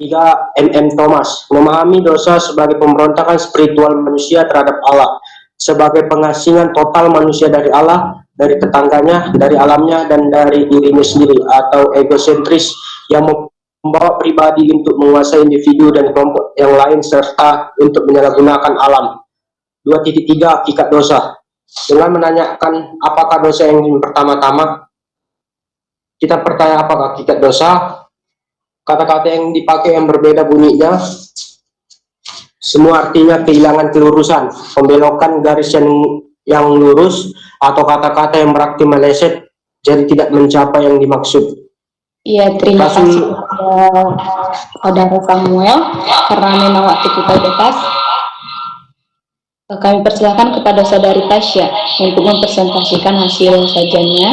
3. M.M. Thomas, memahami dosa sebagai pemberontakan spiritual manusia terhadap Allah, sebagai pengasingan total manusia dari Allah, dari tetangganya, dari alamnya, dan dari dirinya sendiri, atau egosentris yang membawa pribadi untuk menguasai individu dan kelompok yang lain, serta untuk menyalahgunakan alam. 2.3 Hakikat dosa. Dengan menanyakan apakah dosa yang pertama-tama, kita bertanya apakah hakikat dosa. Kata-kata yang dipakai yang berbeda bunyinya, semua artinya kehilangan kelurusan, pembelokan garis yang lurus, atau kata-kata yang berarti meleset, jadi tidak mencapai yang dimaksud. Iya, terima kasih Saudara Samuel, karena memang waktu kita udah pas. Kami persilakan kepada Saudari Tasya untuk mempresentasikan hasil sajiannya.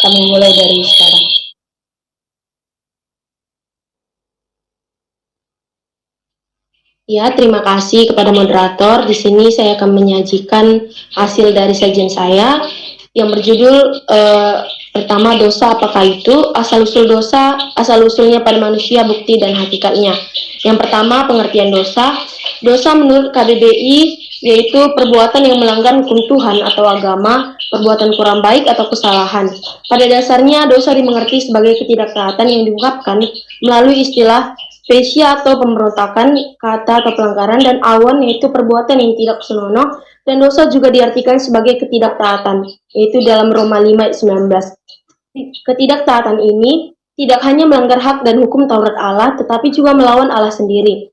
Kami mulai dari sekarang. Ya, terima kasih kepada moderator. Di sini saya akan menyajikan hasil dari sajian saya yang berjudul pertama, dosa apakah itu? Asal-usul dosa, asal-usulnya pada manusia, bukti dan hakikatnya. Yang pertama, pengertian dosa. Dosa menurut KBBI yaitu perbuatan yang melanggar hukum Tuhan atau agama, perbuatan kurang baik atau kesalahan. Pada dasarnya, dosa dimengerti sebagai ketidaktaatan yang diungkapkan melalui istilah spesia atau pemberontakan, kata atau pelanggaran, dan awan yaitu perbuatan yang tidak senonoh, dan dosa juga diartikan sebagai ketidaktaatan, yaitu dalam Roma 5 ayat 19. Ketidaktaatan ini tidak hanya melanggar hak dan hukum Taurat Allah, tetapi juga melawan Allah sendiri.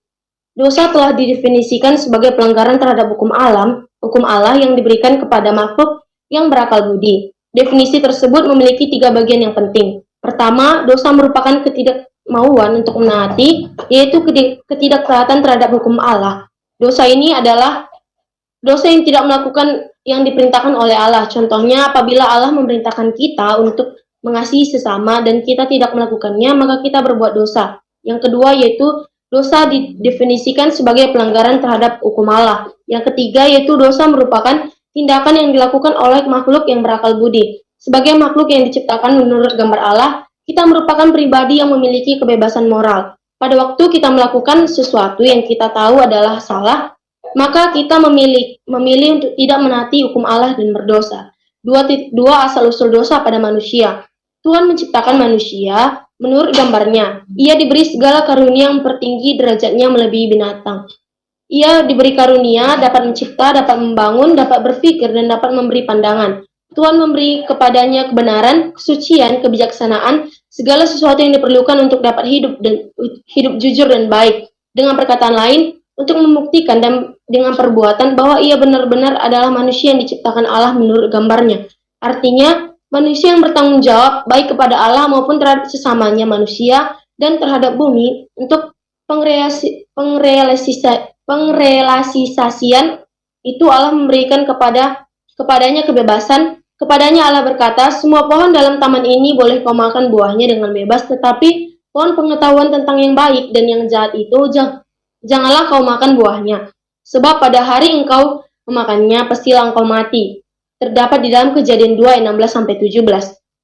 Dosa telah didefinisikan sebagai pelanggaran terhadap hukum Allah yang diberikan kepada makhluk yang berakal budi. Definisi tersebut memiliki 3 bagian yang penting. Pertama, dosa merupakan ketidakmauan untuk menaati, yaitu ketidaktaatan terhadap hukum Allah. Dosa ini adalah dosa yang tidak melakukan yang diperintahkan oleh Allah. Contohnya, apabila Allah memerintahkan kita untuk mengasihi sesama dan kita tidak melakukannya, maka kita berbuat dosa. Yang kedua yaitu dosa didefinisikan sebagai pelanggaran terhadap hukum Allah. Yang ketiga yaitu dosa merupakan tindakan yang dilakukan oleh makhluk yang berakal budi. Sebagai makhluk yang diciptakan menurut gambar Allah, kita merupakan pribadi yang memiliki kebebasan moral. Pada waktu kita melakukan sesuatu yang kita tahu adalah salah, maka kita memilih untuk tidak menaati hukum Allah dan berdosa. 2. Asal-usul dosa pada manusia. Tuhan menciptakan manusia menurut gambarnya. Ia diberi segala karunia yang tertinggi, derajatnya melebihi binatang. Ia diberi karunia dapat mencipta, dapat membangun, dapat berpikir, dan dapat memberi pandangan. Tuhan memberi kepadanya kebenaran, kesucian, kebijaksanaan, segala sesuatu yang diperlukan untuk dapat hidup jujur dan baik. Dengan perkataan lain, untuk membuktikan dan dengan perbuatan bahwa ia benar-benar adalah manusia yang diciptakan Allah menurut gambarnya. Artinya, manusia yang bertanggung jawab baik kepada Allah maupun terhadap sesamanya manusia dan terhadap bumi untuk pengrealisasian itu Allah memberikan kepadanya kebebasan. Kepadanya Allah berkata, semua pohon dalam taman ini boleh kau makan buahnya dengan bebas, tetapi pohon pengetahuan tentang yang baik dan yang jahat itu janganlah kau makan buahnya. Sebab pada hari engkau memakannya, pastilah engkau mati. Terdapat di dalam Kejadian 2 ayat 16-17.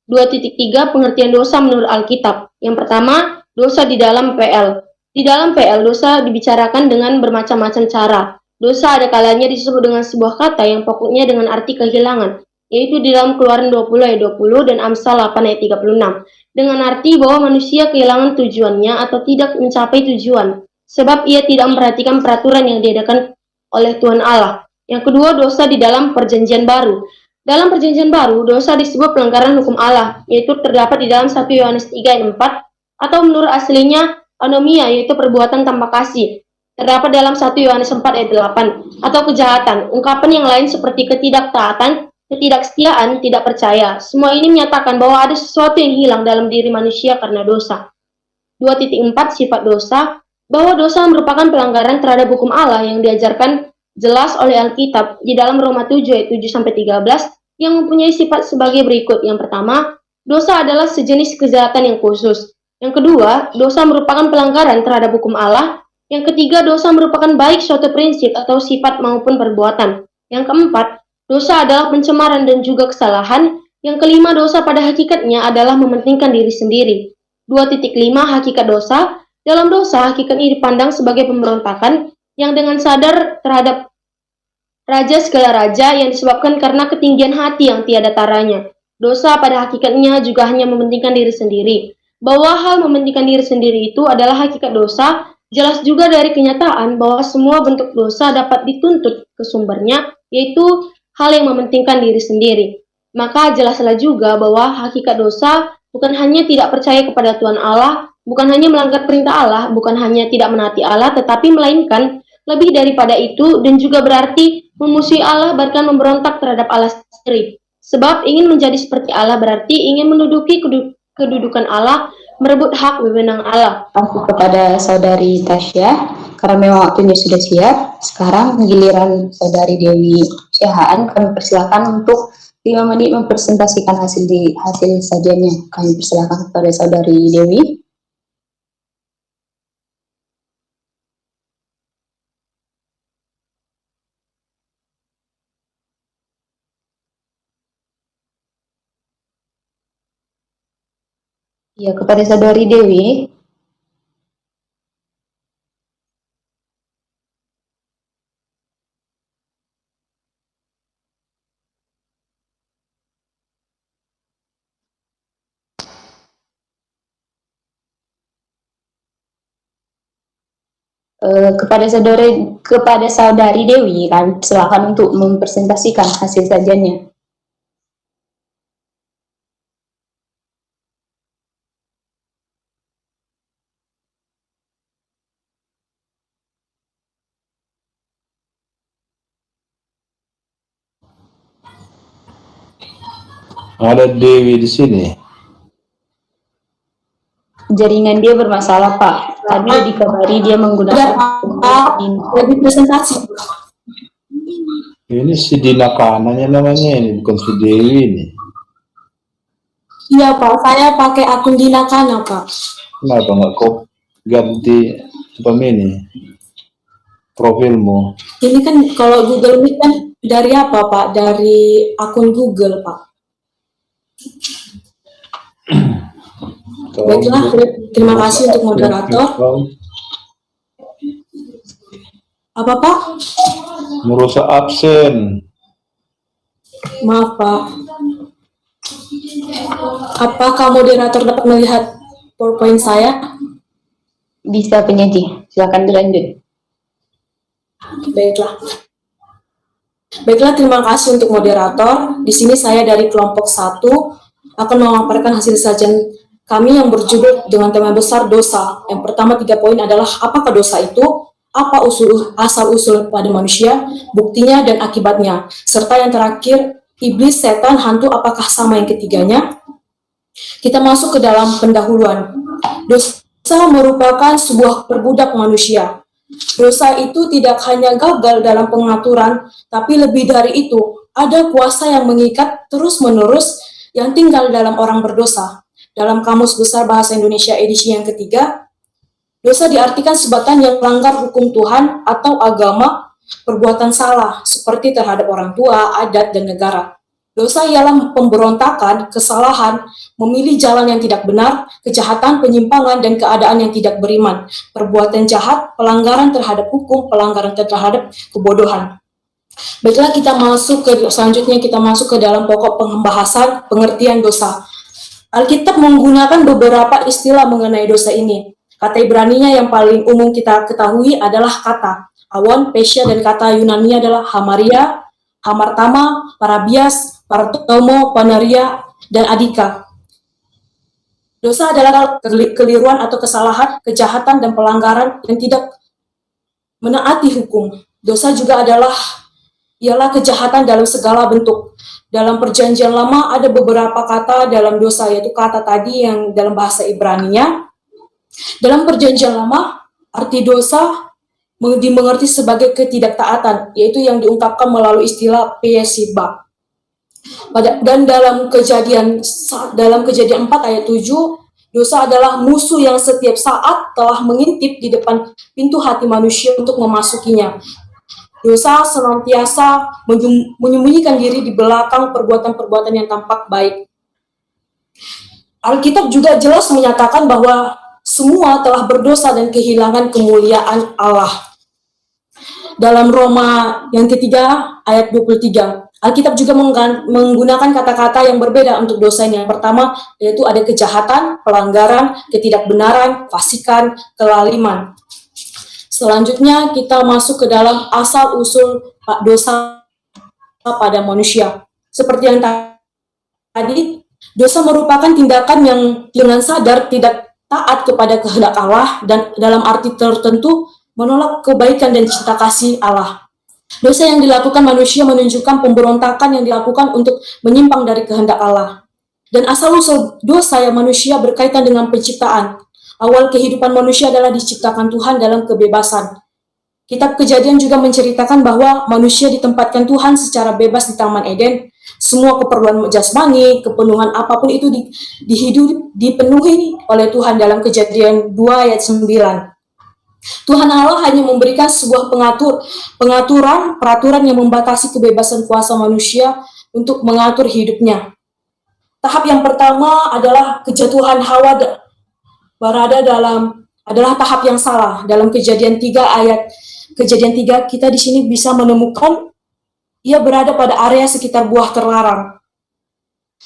2.3 Pengertian dosa menurut Alkitab. Yang pertama, dosa di dalam PL. Di dalam PL, dosa dibicarakan dengan bermacam-macam cara. Dosa ada kalanya disebut dengan sebuah kata yang pokoknya dengan arti kehilangan, yaitu di dalam Keluaran 20 ayat 20 dan Amsal 8 ayat 36. Dengan arti bahwa manusia kehilangan tujuannya atau tidak mencapai tujuan, sebab ia tidak memperhatikan peraturan yang diadakan oleh Tuhan Allah. Yang kedua, dosa di dalam Perjanjian Baru. Dalam Perjanjian Baru, dosa disebut pelanggaran hukum Allah, yaitu terdapat di dalam 1 Yohanes 3 ayat 4, atau menurut aslinya anomia, yaitu perbuatan tanpa kasih. Terdapat dalam 1 Yohanes 4 ayat 8, atau kejahatan, ungkapan yang lain seperti ketidaktaatan, ketidaksetiaan, tidak percaya. Semua ini menyatakan bahwa ada sesuatu yang hilang dalam diri manusia karena dosa. 2.4 Sifat dosa. Bahwa dosa merupakan pelanggaran terhadap hukum Allah yang diajarkan jelas oleh Alkitab di dalam Roma 7 ayat 7-13 yang mempunyai sifat sebagai berikut. Yang pertama, dosa adalah sejenis kejahatan yang khusus. Yang kedua, dosa merupakan pelanggaran terhadap hukum Allah. Yang ketiga, dosa merupakan baik suatu prinsip atau sifat maupun perbuatan. Yang keempat, dosa adalah pencemaran dan juga kesalahan. Yang kelima, dosa pada hakikatnya adalah mementingkan diri sendiri. 2.5 Hakikat dosa. Dalam dosa, hakikat ini dipandang sebagai pemberontakan yang dengan sadar terhadap raja segala raja yang disebabkan karena ketinggian hati yang tiada taranya. Dosa pada hakikatnya juga hanya mementingkan diri sendiri. Bahwa hal mementingkan diri sendiri itu adalah hakikat dosa, jelas juga dari kenyataan bahwa semua bentuk dosa dapat dituntut ke sumbernya, yaitu hal yang mementingkan diri sendiri. Maka jelaslah juga bahwa hakikat dosa bukan hanya tidak percaya kepada Tuhan Allah, bukan hanya melanggar perintah Allah, bukan hanya tidak menaati Allah, tetapi melainkan lebih daripada itu dan juga berarti memusuhi Allah bahkan memberontak terhadap Allah sendiri. Sebab ingin menjadi seperti Allah berarti ingin menduduki kedudukan Allah, merebut hak wewenang Allah. Aku kepada saudari Tasya, karena memang waktunya sudah siap. Sekarang giliran saudari Dewi Syahaan, kami persilakan untuk 5 menit mempresentasikan hasil sajiannya. Kami persilakan kepada saudari Dewi. Ya, kepada saudari Dewi. Kepada saudari Dewi, kami silakan untuk mempresentasikan hasil sajiannya. Ada Dewi di sini. Jaringan dia bermasalah, Pak. Tadi dikabari dia menggunakan Lebih presentasi. Ini si Dina Kananya namanya, ini bukan si Dewi ini. Iya Pak, saya pakai akun Dina Kana Pak. Kenapa nggak kau ganti ini profilmu? Ini kan kalau Google Meet kan dari apa Pak? Dari akun Google Pak. Baiklah, terima kasih untuk moderator. Apa Pak? Merusak absen. Maaf Pak. Apakah moderator dapat melihat PowerPoint saya? Bisa penyaji, silakan dilanjut. Baiklah. Baiklah, terima kasih untuk moderator. Di sini saya dari kelompok 1 akan memaparkan hasil sajian kami yang berjudul dengan tema besar dosa. Yang pertama 3 poin adalah apakah dosa itu, apa asal-usul pada manusia, buktinya dan akibatnya. Serta yang terakhir, iblis, setan, hantu apakah sama yang ketiganya? Kita masuk ke dalam pendahuluan. Dosa merupakan sebuah perbudak manusia. Dosa itu tidak hanya gagal dalam pengaturan, tapi lebih dari itu, ada kuasa yang mengikat terus-menerus yang tinggal dalam orang berdosa. Dalam Kamus Besar Bahasa Indonesia edisi yang ketiga, dosa diartikan sebatan yang melanggar hukum Tuhan atau agama, perbuatan salah, seperti terhadap orang tua, adat, dan negara. Dosa ialah pemberontakan, kesalahan, memilih jalan yang tidak benar, kejahatan, penyimpangan, dan keadaan yang tidak beriman, perbuatan jahat, pelanggaran terhadap hukum, pelanggaran terhadap kebodohan. Baiklah, selanjutnya kita masuk ke dalam pokok pembahasan pengertian dosa. Alkitab menggunakan beberapa istilah mengenai dosa ini. Kata Ibraninya yang paling umum kita ketahui adalah kata awon, pesia, dan kata Yunani adalah hamaria, hamartama, parabias, partomo, panaria, dan adika. Dosa adalah keliruan atau kesalahan, kejahatan, dan pelanggaran yang tidak menaati hukum. Dosa juga ialah kejahatan dalam segala bentuk. Dalam Perjanjian Lama ada beberapa kata dalam dosa, yaitu kata tadi yang dalam bahasa Ibraninya. Dalam Perjanjian Lama, arti dosa dimengerti sebagai ketidaktaatan, yaitu yang diungkapkan melalui istilah pesiba. Dan dalam Kejadian 4 ayat 7, dosa adalah musuh yang setiap saat telah mengintip di depan pintu hati manusia untuk memasukinya. Dosa senantiasa menyembunyikan diri di belakang perbuatan-perbuatan yang tampak baik. Alkitab juga jelas menyatakan bahwa semua telah berdosa dan kehilangan kemuliaan Allah. Dalam Roma yang ketiga ayat 23, Alkitab juga menggunakan kata-kata yang berbeda untuk dosa ini. Yang pertama yaitu ada kejahatan, pelanggaran, ketidakbenaran, fasikan, kelaliman. Selanjutnya kita masuk ke dalam asal-usul dosa pada manusia. Seperti yang tadi, dosa merupakan tindakan yang dengan sadar tidak taat kepada kehendak Allah dan dalam arti tertentu menolak kebaikan dan cinta kasih Allah. Dosa yang dilakukan manusia menunjukkan pemberontakan yang dilakukan untuk menyimpang dari kehendak Allah. Dan asal-usul dosa yang manusia berkaitan dengan penciptaan. Awal kehidupan manusia adalah diciptakan Tuhan dalam kebebasan. Kitab Kejadian juga menceritakan bahwa manusia ditempatkan Tuhan secara bebas di Taman Eden. Semua keperluan jasmani, kepenuhan apapun itu dipenuhi oleh Tuhan dalam Kejadian 2 ayat 9. Tuhan Allah hanya memberikan sebuah peraturan yang membatasi kebebasan kuasa manusia untuk mengatur hidupnya. Tahap yang pertama adalah kejatuhan Hawa adalah tahap yang salah. Dalam Kejadian 3 kita di sini bisa menemukan ia berada pada area sekitar buah terlarang.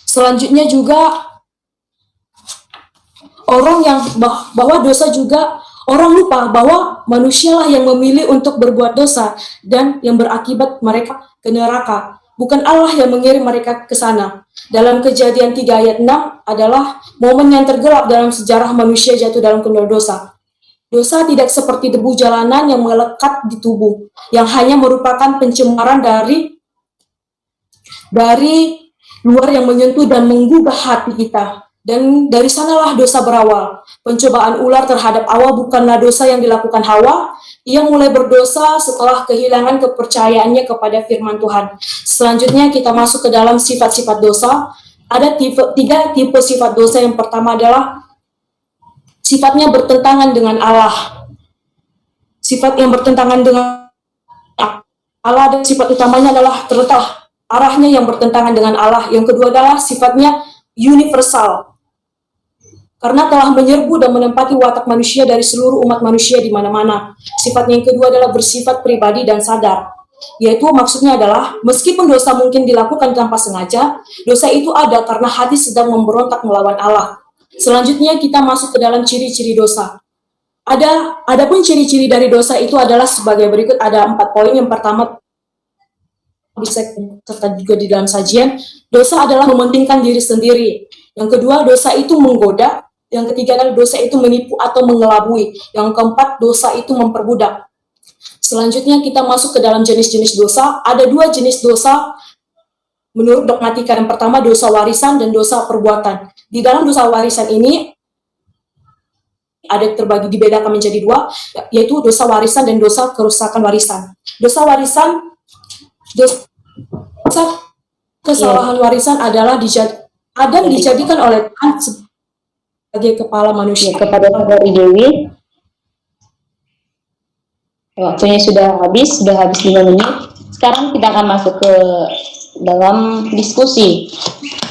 Selanjutnya juga orang lupa bahwa manusialah yang memilih untuk berbuat dosa dan yang berakibat mereka ke neraka. Bukan Allah yang mengirim mereka ke sana. Dalam Kejadian 3 ayat 6 adalah momen yang tergelap dalam sejarah manusia jatuh dalam kendor dosa. Dosa tidak seperti debu jalanan yang melekat di tubuh, yang hanya merupakan pencemaran dari luar yang menyentuh dan menggugah hati kita. Dan dari sanalah dosa berawal. Pencobaan ular terhadap Hawa bukanlah dosa yang dilakukan Hawa. Ia mulai berdosa setelah kehilangan kepercayaannya kepada firman Tuhan. Selanjutnya kita masuk ke dalam sifat-sifat dosa. Ada tiga tipe sifat dosa. Yang pertama adalah sifatnya bertentangan dengan Allah. Sifat yang bertentangan dengan Allah dan sifat utamanya adalah terletak arahnya yang bertentangan dengan Allah. Yang kedua adalah sifatnya universal. Karena telah menyerbu dan menempati watak manusia dari seluruh umat manusia di mana-mana. Sifat yang kedua adalah bersifat pribadi dan sadar. Yaitu maksudnya adalah, meskipun dosa mungkin dilakukan tanpa sengaja, dosa itu ada karena hati sedang memberontak melawan Allah. Selanjutnya kita masuk ke dalam ciri-ciri dosa. Adapun ciri-ciri dari dosa itu adalah sebagai berikut, ada 4 poin. Yang pertama, bisa serta juga di dalam sajian, dosa adalah mementingkan diri sendiri. Yang kedua, dosa itu menggoda. Yang ketiga adalah dosa itu menipu atau mengelabui. Yang keempat, dosa itu memperbudak. Selanjutnya kita masuk ke dalam jenis-jenis dosa. Ada 2 jenis dosa menurut dogmatika. Yang pertama, dosa warisan dan dosa perbuatan. Di dalam dosa warisan ini ada dibedakan menjadi 2, yaitu dosa warisan dan dosa kerusakan warisan. Dosa warisan, dosa kesalahan warisan adalah Adam dijadikan oleh Tuhan sebagai kepala manusia. Kepada Saudari Dewi, waktunya sudah habis 5 menit. Sekarang kita akan masuk ke dalam diskusi.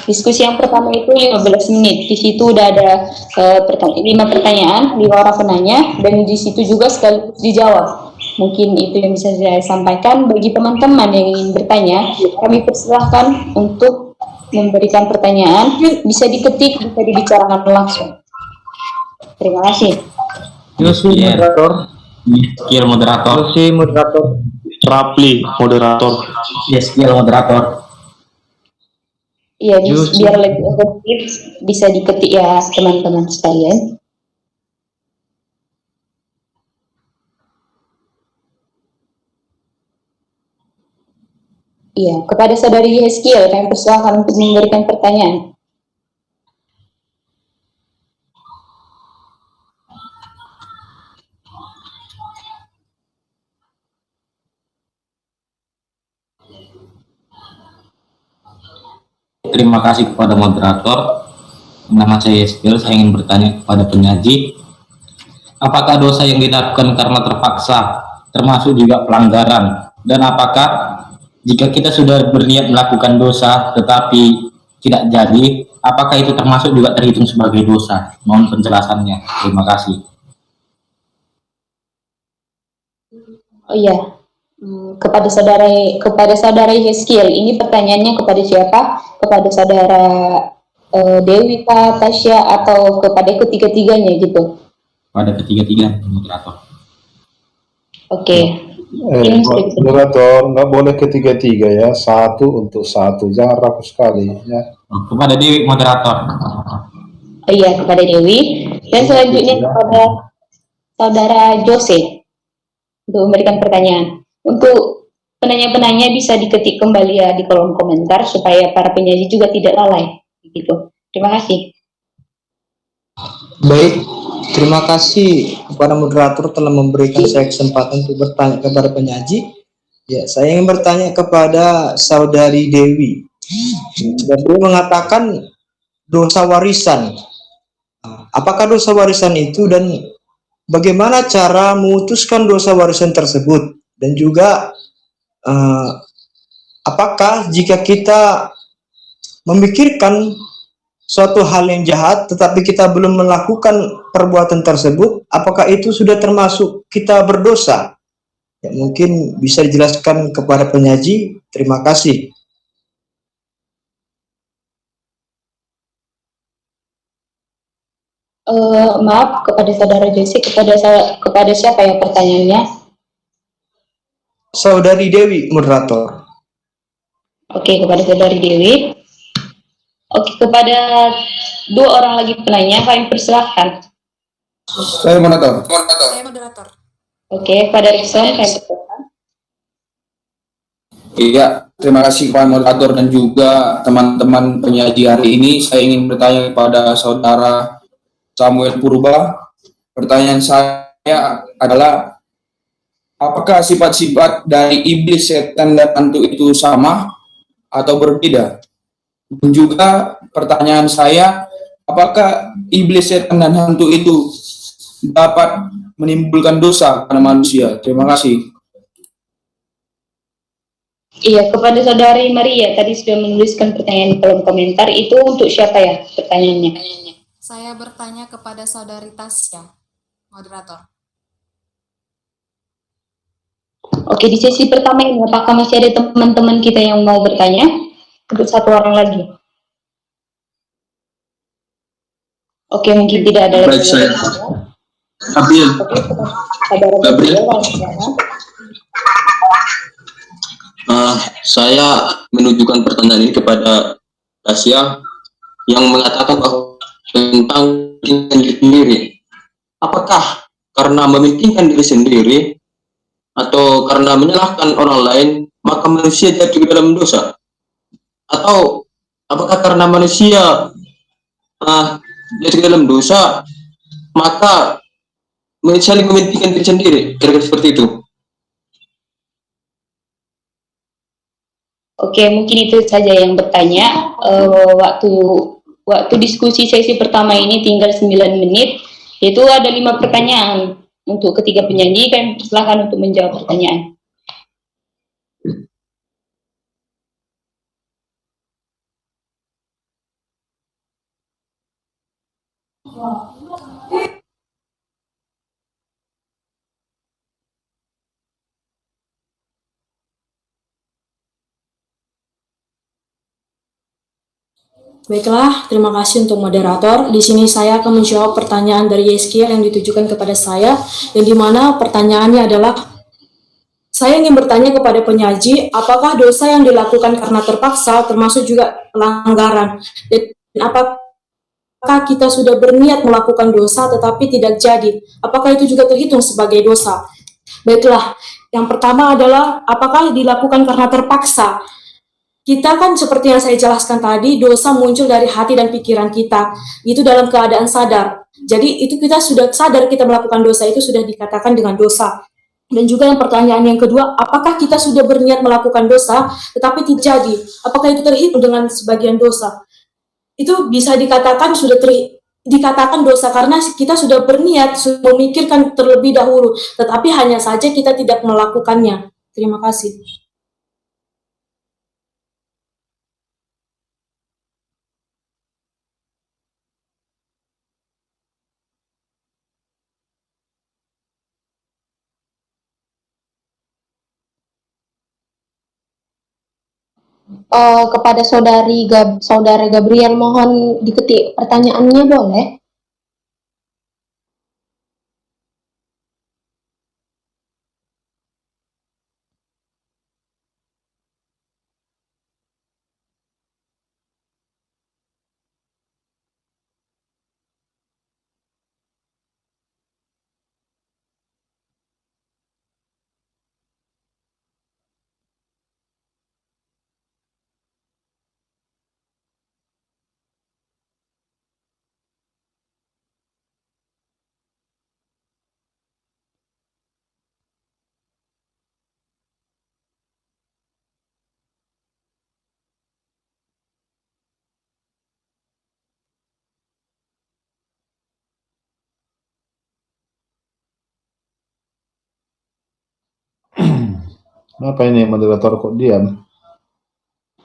Diskusi yang pertama itu 15 menit. Di situ udah ada 5 pertanyaan, 5 orang penanya, dan di situ juga sekaligus dijawab. Mungkin itu yang bisa saya sampaikan. Bagi teman-teman yang ingin bertanya, kami persilahkan untuk memberikan pertanyaan, bisa diketik, bisa dibicarakan langsung. Terima kasih. Moderator. Skill moderator. Moderator. Rapli moderator. Skill moderator. Iya, biar lebih efektif bisa diketik ya teman-teman sekalian. Iya, kepada Saudari Yeskiel, kami persilakan untuk memberikan pertanyaan. Terima kasih kepada moderator. Nama saya Yeskiel, saya ingin bertanya kepada penyaji. Apakah dosa yang dilakukan karena terpaksa termasuk juga pelanggaran? Dan apakah jika kita sudah berniat melakukan dosa tetapi tidak jadi, apakah itu termasuk juga terhitung sebagai dosa? Mohon penjelasannya. Terima kasih. Oh iya. Kepada saudara Yeskiel, ini pertanyaannya kepada siapa? Kepada saudara Dewi, Pak, Tasya, atau kepada ketiga-tiganya gitu? Pada ketiga-tiga moderator. Oke. Ini sudah bisa. Moderator, nggak boleh ketiga-tiga ya, satu untuk satu, jangan ragu sekali ya. Kepada Dewi moderator. Oh iya, kepada Dewi. Dan selanjutnya kepada saudara Jose untuk memberikan pertanyaan. Untuk penanya-penanya bisa diketik kembali ya di kolom komentar supaya para penyaji juga tidak lalai. Gitu. Terima kasih. Baik, terima kasih kepada moderator telah memberikan saya kesempatan untuk bertanya kepada penyaji. Ya, saya ingin bertanya kepada saudari Dewi. Dan dia mengatakan dosa warisan. Apakah dosa warisan itu dan bagaimana cara memutuskan dosa warisan tersebut? Dan juga apakah jika kita memikirkan suatu hal yang jahat tetapi kita belum melakukan perbuatan tersebut, apakah itu sudah termasuk kita berdosa? Ya, mungkin bisa dijelaskan kepada penyaji. Terima kasih. Maaf kepada saudara Jesse, kepada siapa ya pertanyaannya? Saudari Dewi, moderator. Oke, kepada saudari Dewi. Oke, kepada dua orang lagi penanya, kami persilahkan. Saya moderator. Saya moderator. Oke, pada Rikson, kami persilahkan. Iya, terima kasih kepada moderator dan juga teman-teman penyaji hari ini. Saya ingin bertanya kepada saudara Samuel Purba. Pertanyaan saya adalah, apakah sifat-sifat dari iblis, setan, dan hantu itu sama atau berbeda? Dan juga pertanyaan saya, apakah iblis, setan, dan hantu itu dapat menimbulkan dosa pada manusia? Terima kasih. Iya, kepada saudari Maria, tadi sudah menuliskan pertanyaan di kolom komentar. Itu untuk siapa ya pertanyaannya? Saya bertanya kepada saudari Tasya, moderator. Oke, di sesi pertama ini, apakah masih ada teman-teman kita yang mau bertanya? Untuk satu orang lagi. Oke, mungkin tidak ada lagi. Baik, saya. Gabriel. Gabriel. Saya menunjukkan pertanyaan ini kepada Tasya yang mengatakan bahwa tentang diri sendiri. Apakah karena mementingkan diri sendiri atau karena menyalahkan orang lain maka manusia jatuh ke dalam dosa? Atau apakah karena manusia jatuh ke dalam dosa maka saling mementingkan diri sendiri? Kira-kira seperti itu. Oke, mungkin itu saja yang bertanya. Waktu diskusi sesi pertama ini tinggal 9 menit. Itu ada 5 pertanyaan. Untuk ketiga penyanyi, kami silakan untuk menjawab pertanyaan. Baiklah, terima kasih untuk moderator. Di sini saya akan menjawab pertanyaan dari Yeskiel yang ditujukan kepada saya, yang dimana pertanyaannya adalah, saya ingin bertanya kepada penyaji, apakah dosa yang dilakukan karena terpaksa termasuk juga pelanggaran? Dan apakah kita sudah berniat melakukan dosa tetapi tidak jadi? Apakah itu juga terhitung sebagai dosa? Baiklah, yang pertama adalah, apakah dilakukan karena terpaksa? Kita kan seperti yang saya jelaskan tadi, dosa muncul dari hati dan pikiran kita. Itu dalam keadaan sadar. Jadi itu kita sudah sadar kita melakukan dosa, itu sudah dikatakan dengan dosa. Dan juga yang pertanyaan yang kedua, apakah kita sudah berniat melakukan dosa tetapi tidak jadi? Apakah itu terhitung dengan sebagian dosa? Itu bisa dikatakan dikatakan dosa karena kita sudah berniat, sudah memikirkan terlebih dahulu, tetapi hanya saja kita tidak melakukannya. Terima kasih. kepada saudara Gabriel, mohon diketik pertanyaannya boleh? Apa ini moderator kok diam?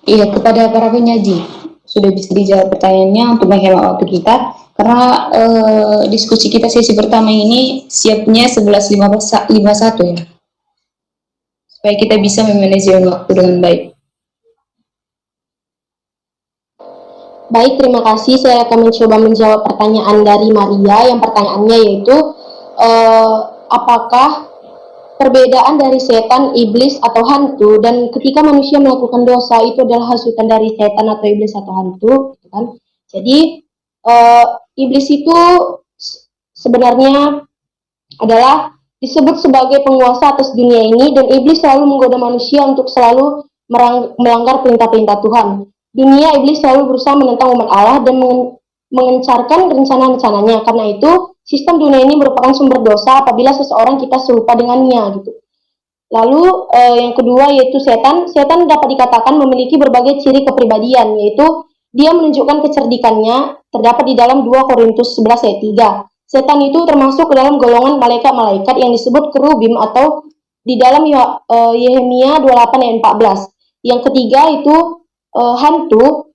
Iya, kepada para penyaji, sudah bisa dijawab pertanyaannya untuk menghemat waktu kita, karena diskusi kita sesi pertama ini siapnya 11.51 ya, supaya kita bisa memanajemen waktu dengan baik. Baik, terima kasih. Saya akan mencoba menjawab pertanyaan dari Maria. Yang pertanyaannya yaitu, apakah perbedaan dari setan, iblis, atau hantu, dan ketika manusia melakukan dosa itu adalah hasutan dari setan atau iblis atau hantu, gitu kan? Jadi iblis itu sebenarnya adalah disebut sebagai penguasa atas dunia ini, dan iblis selalu menggoda manusia untuk selalu melanggar perintah-perintah Tuhan. Dunia iblis selalu berusaha menentang umat Allah dan mengencarkan rencana-rencananya. Karena itu sistem dunia ini merupakan sumber dosa apabila seseorang kita serupa dengannya gitu. Lalu yang kedua yaitu setan. Setan dapat dikatakan memiliki berbagai ciri kepribadian, yaitu dia menunjukkan kecerdikannya terdapat di dalam 2 Korintus 11 ayat 3. Setan itu termasuk ke dalam golongan malaikat-malaikat yang disebut kerubim atau di dalam Yehemia 28 ayat 14. Yang ketiga itu hantu.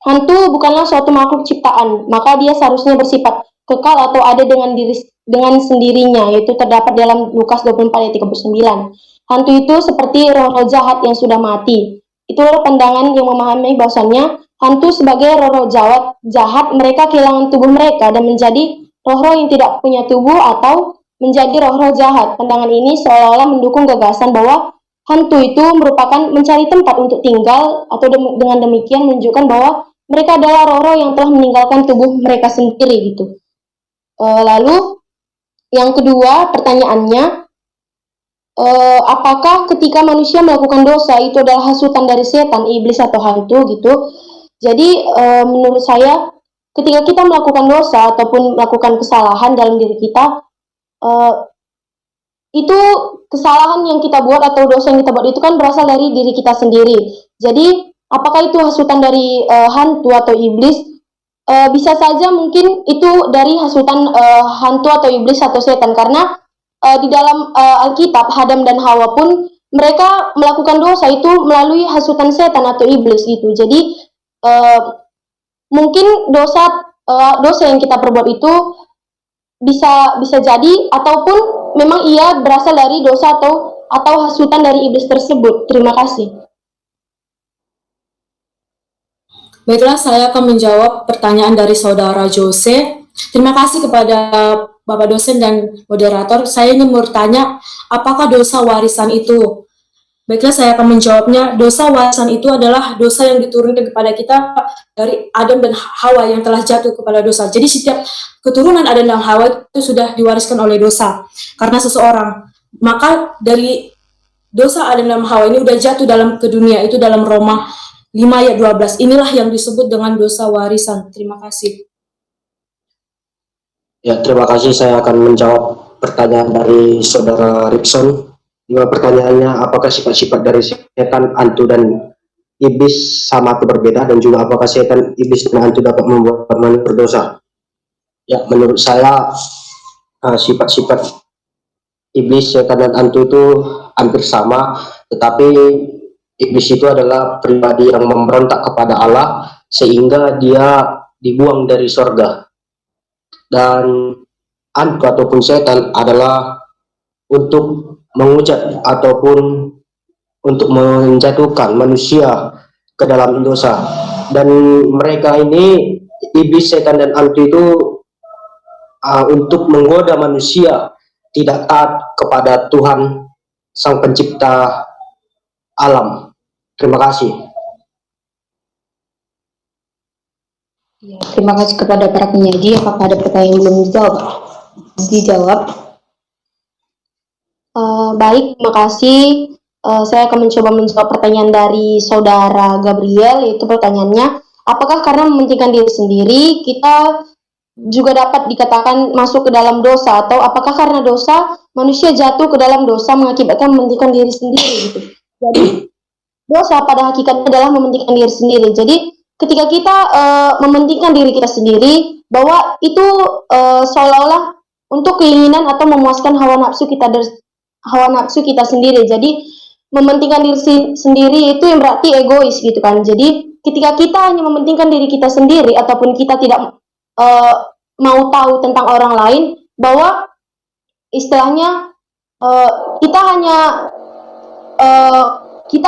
Hantu bukanlah suatu makhluk ciptaan, maka dia seharusnya bersifat kekal atau ada dengan sendirinya, yaitu terdapat dalam Lukas 24 ayat 39. Hantu itu seperti roh-roh jahat yang sudah mati. Itulah pandangan yang memahami bahwasannya hantu sebagai roh-roh jahat, mereka kehilangan tubuh mereka dan menjadi roh-roh yang tidak punya tubuh atau menjadi roh-roh jahat. Pandangan ini seolah-olah mendukung gagasan bahwa hantu itu merupakan mencari tempat untuk tinggal, atau dengan demikian menunjukkan bahwa mereka adalah roh-roh yang telah meninggalkan tubuh mereka sendiri gitu. Lalu yang kedua pertanyaannya, apakah ketika manusia melakukan dosa itu adalah hasutan dari setan, iblis, atau hantu gitu? Jadi menurut saya ketika kita melakukan dosa ataupun melakukan kesalahan dalam diri kita, itu kesalahan yang kita buat atau dosa yang kita buat itu kan berasal dari diri kita sendiri. Jadi apakah itu hasutan dari hantu atau iblis? Bisa saja mungkin itu dari hasutan hantu atau iblis atau setan, karena di dalam Alkitab Adam dan Hawa pun mereka melakukan dosa itu melalui hasutan setan atau iblis gitu. Jadi mungkin dosa yang kita perbuat itu bisa jadi ataupun memang ia berasal dari dosa atau hasutan dari iblis tersebut. Terima kasih. Baiklah, saya akan menjawab pertanyaan dari saudara Jose. Terima kasih kepada Bapak dosen dan moderator. Saya ingin bertanya, apakah dosa warisan itu? Baiklah, saya akan menjawabnya. Dosa warisan itu adalah dosa yang diturunkan kepada kita dari Adam dan Hawa yang telah jatuh kepada dosa. Jadi setiap keturunan Adam dan Hawa itu sudah diwariskan oleh dosa karena seseorang. Maka dari dosa Adam dan Hawa ini sudah jatuh ke dunia, itu dalam Roma 5 ayat 12. Inilah yang disebut dengan dosa warisan. Terima kasih. Ya, terima kasih. Saya akan menjawab pertanyaan dari saudara Rikson. Dua pertanyaannya, apakah sifat-sifat dari setan, hantu, dan iblis sama atau berbeda, dan juga apakah setan, iblis, dan hantu dapat membuat manusia berdosa? Ya, menurut saya sifat-sifat iblis, setan, dan hantu itu hampir sama, tetapi iblis itu adalah pribadi yang memberontak kepada Allah sehingga dia dibuang dari surga, dan hantu ataupun setan adalah untuk menghujat ataupun untuk menjatuhkan manusia ke dalam dosa. Dan mereka ini, iblis, setan, dan anti itu untuk menggoda manusia tidak taat kepada Tuhan Sang Pencipta alam. Terima kasih. Ya, terima kasih kepada para penyaji. Apakah ada pertanyaan yang belum dijawab? Baik, terima kasih. Saya akan mencoba menjawab pertanyaan dari saudara Gabriel, yaitu pertanyaannya, apakah karena mementingkan diri sendiri kita juga dapat dikatakan masuk ke dalam dosa, atau apakah karena dosa manusia jatuh ke dalam dosa mengakibatkan mementingkan diri sendiri gitu. Jadi dosa pada hakikatnya adalah mementingkan diri sendiri. Jadi ketika kita mementingkan diri kita sendiri, bahwa itu seolah-olah untuk keinginan atau memuaskan hawa nafsu kita sendiri. Jadi mementingkan diri sendiri itu yang berarti egois gitu kan. Jadi ketika kita hanya mementingkan diri kita sendiri ataupun kita tidak mau tahu tentang orang lain, bahwa istilahnya kita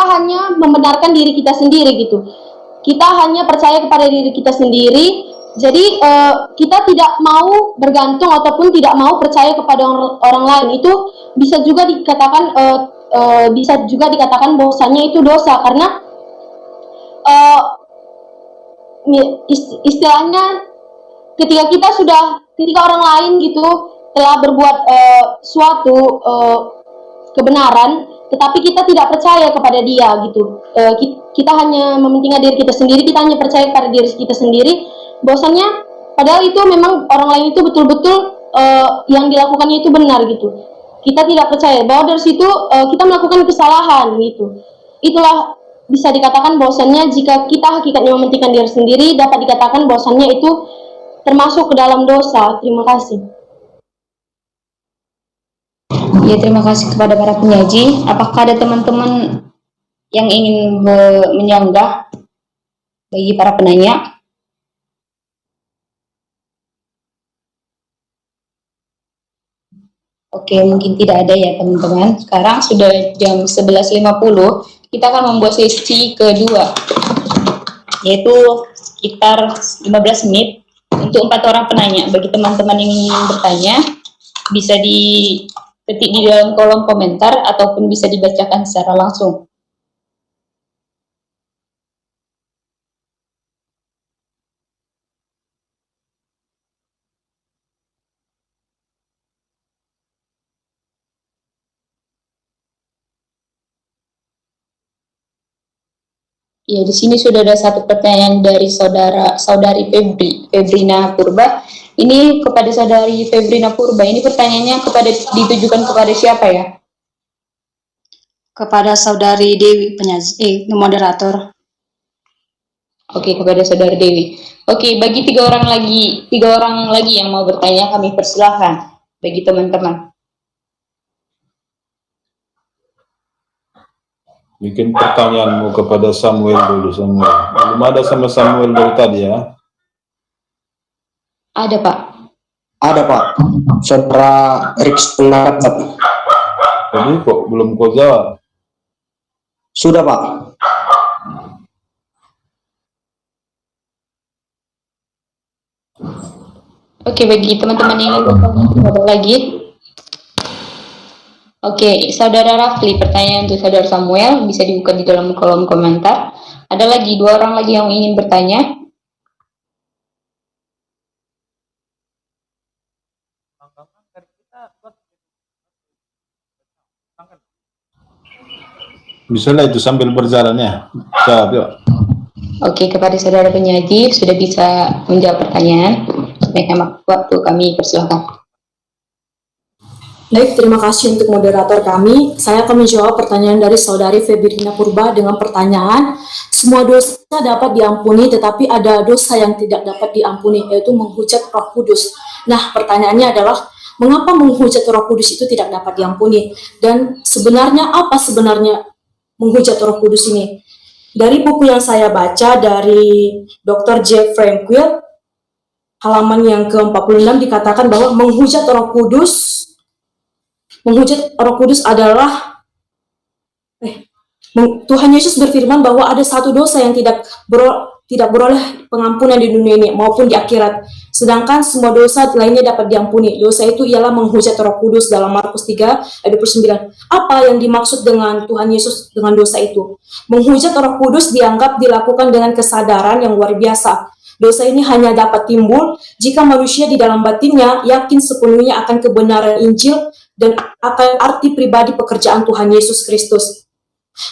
hanya membenarkan diri kita sendiri gitu. Kita hanya percaya kepada diri kita sendiri. Jadi kita tidak mau bergantung ataupun tidak mau percaya kepada orang lain. Itu bisa juga dikatakan bahwasanya itu dosa, karena istilahnya ketika orang lain gitu telah berbuat suatu kebenaran, tetapi kita tidak percaya kepada dia gitu. Kita hanya mementingkan diri kita sendiri, kita hanya percaya pada diri kita sendiri, bahwasannya padahal itu memang orang lain itu betul-betul yang dilakukannya itu benar gitu. Kita tidak percaya bahwa dari situ kita melakukan kesalahan gitu. Itulah bisa dikatakan bahwasannya jika kita hakikatnya mementingkan diri sendiri, dapat dikatakan bahwasannya itu termasuk ke dalam dosa. Terima kasih. Ya, terima kasih kepada para penyaji. Apakah ada teman-teman yang ingin menyanggah bagi para penanya? Oke, mungkin tidak ada ya teman-teman. Sekarang sudah jam 11.50. Kita akan membuat sesi kedua, yaitu sekitar 15 menit untuk 4 orang penanya. Bagi teman-teman yang ingin bertanya, bisa diketik di dalam kolom komentar ataupun bisa dibacakan secara langsung. Ya, di sini sudah ada satu pertanyaan dari saudari Febrina Purba. Ini kepada saudari Febrina Purba. Ini pertanyaannya ditujukan kepada siapa ya? Kepada saudari Dewi, moderator. Oke, kepada saudari Dewi. Oke, bagi tiga orang lagi yang mau bertanya, kami persilahkan bagi teman-teman. Bikin pertanyaanmu kepada Samuel dulu, Samuel. Belum ada sama Samuel dari tadi ya? Ada, Pak. Ada, Pak. Saudara Rix pendapat. Tadi kok belum kau jawab? Sudah, Pak. Oke, bagi teman-teman yang ingin bertanya, ada lagi? Oke, saudara Rafli, pertanyaan untuk saudara Samuel bisa dibuka di dalam kolom komentar. Ada lagi 2 orang lagi yang ingin bertanya? Bisa lah itu sambil berjalan ya. Jawab yuk. Oke, kepada saudara penyaji sudah bisa menjawab pertanyaan. Hemat waktu, kami persilahkan. Baik, terima kasih untuk moderator kami. Saya akan menjawab pertanyaan dari saudari Febrina Purba dengan pertanyaan, semua dosa dapat diampuni, tetapi ada dosa yang tidak dapat diampuni, yaitu menghujat Roh Kudus. Nah, pertanyaannya adalah, mengapa menghujat Roh Kudus itu tidak dapat diampuni? Dan sebenarnya apa sebenarnya menghujat Roh Kudus ini? Dari buku yang saya baca dari Dr. J. Frankwell, halaman yang ke-46 dikatakan bahwa menghujat Roh Kudus adalah Tuhan Yesus berfirman bahwa ada satu dosa yang tidak beroleh pengampunan di dunia ini maupun di akhirat. Sedangkan semua dosa lainnya dapat diampuni. Dosa itu ialah menghujat Roh Kudus dalam Markus 3 ayat 29. Apa yang dimaksud dengan Tuhan Yesus dengan dosa itu? Menghujat Roh Kudus dianggap dilakukan dengan kesadaran yang luar biasa. Dosa ini hanya dapat timbul jika manusia di dalam batinnya yakin sepenuhnya akan kebenaran Injil dan akan arti pribadi pekerjaan Tuhan Yesus Kristus.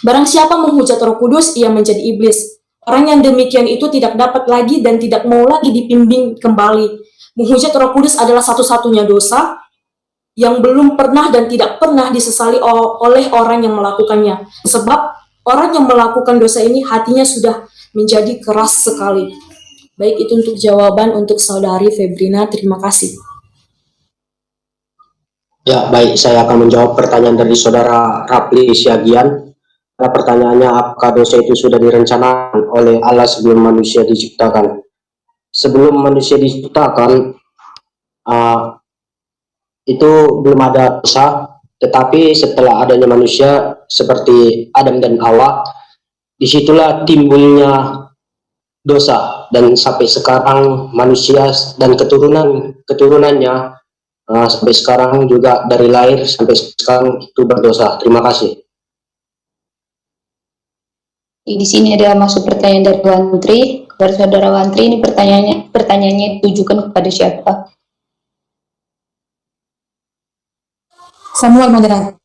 Barang siapa menghujat Roh Kudus, ia menjadi iblis. Orang yang demikian itu tidak dapat lagi dan tidak mau lagi dibimbing kembali. Menghujat Roh Kudus adalah satu-satunya dosa yang belum pernah dan tidak pernah disesali oleh orang yang melakukannya. Sebab orang yang melakukan dosa ini hatinya sudah menjadi keras sekali. Baik, itu untuk jawaban untuk saudari Febrina. Terima kasih. Ya, baik, saya akan menjawab pertanyaan dari saudara Rapli Siagian. Pertanyaannya, apakah dosa itu sudah direncanakan oleh Allah sebelum manusia diciptakan? Sebelum manusia diciptakan, itu belum ada dosa, tetapi setelah adanya manusia seperti Adam dan Hawa, disitulah timbulnya dosa, dan sampai sekarang manusia dan keturunannya sampai sekarang juga dari lahir sampai sekarang itu berdosa. Terima kasih. Di sini ada masuk pertanyaan dari Wantri kepada saudara Wantri. Ini pertanyaannya ditujukan kepada siapa? Samuel moderator.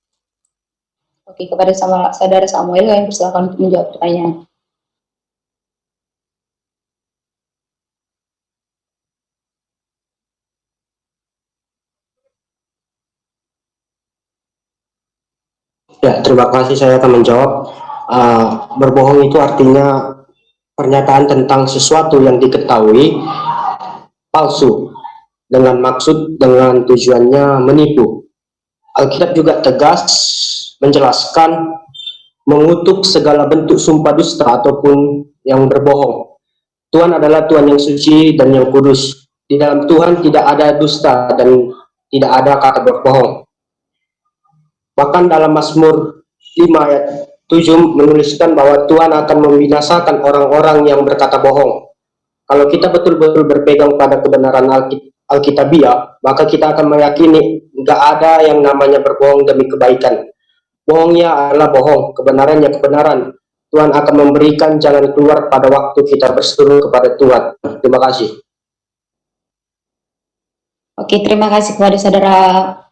Oke, kepada saudara Samuel, kami persilakan untuk menjawab pertanyaan. Ya, terima kasih. Saya akan menjawab. Berbohong itu artinya pernyataan tentang sesuatu yang diketahui palsu dengan maksud, dengan tujuannya menipu. Alkitab juga tegas menjelaskan mengutuk segala bentuk sumpah dusta ataupun yang berbohong. Tuhan adalah Tuhan yang suci dan yang kudus. Di dalam Tuhan tidak ada dusta dan tidak ada kata berbohong. Bahkan dalam Mazmur 5 ayat 7 menuliskan bahwa Tuhan akan membinasakan orang-orang yang berkata bohong. Kalau kita betul-betul berpegang pada kebenaran Alkitabiah, maka kita akan meyakini nggak ada yang namanya berbohong demi kebaikan. Bohongnya adalah bohong, kebenarannya kebenaran. Tuhan akan memberikan jalan keluar pada waktu kita berseru kepada Tuhan. Terima kasih. Oke, terima kasih kepada saudara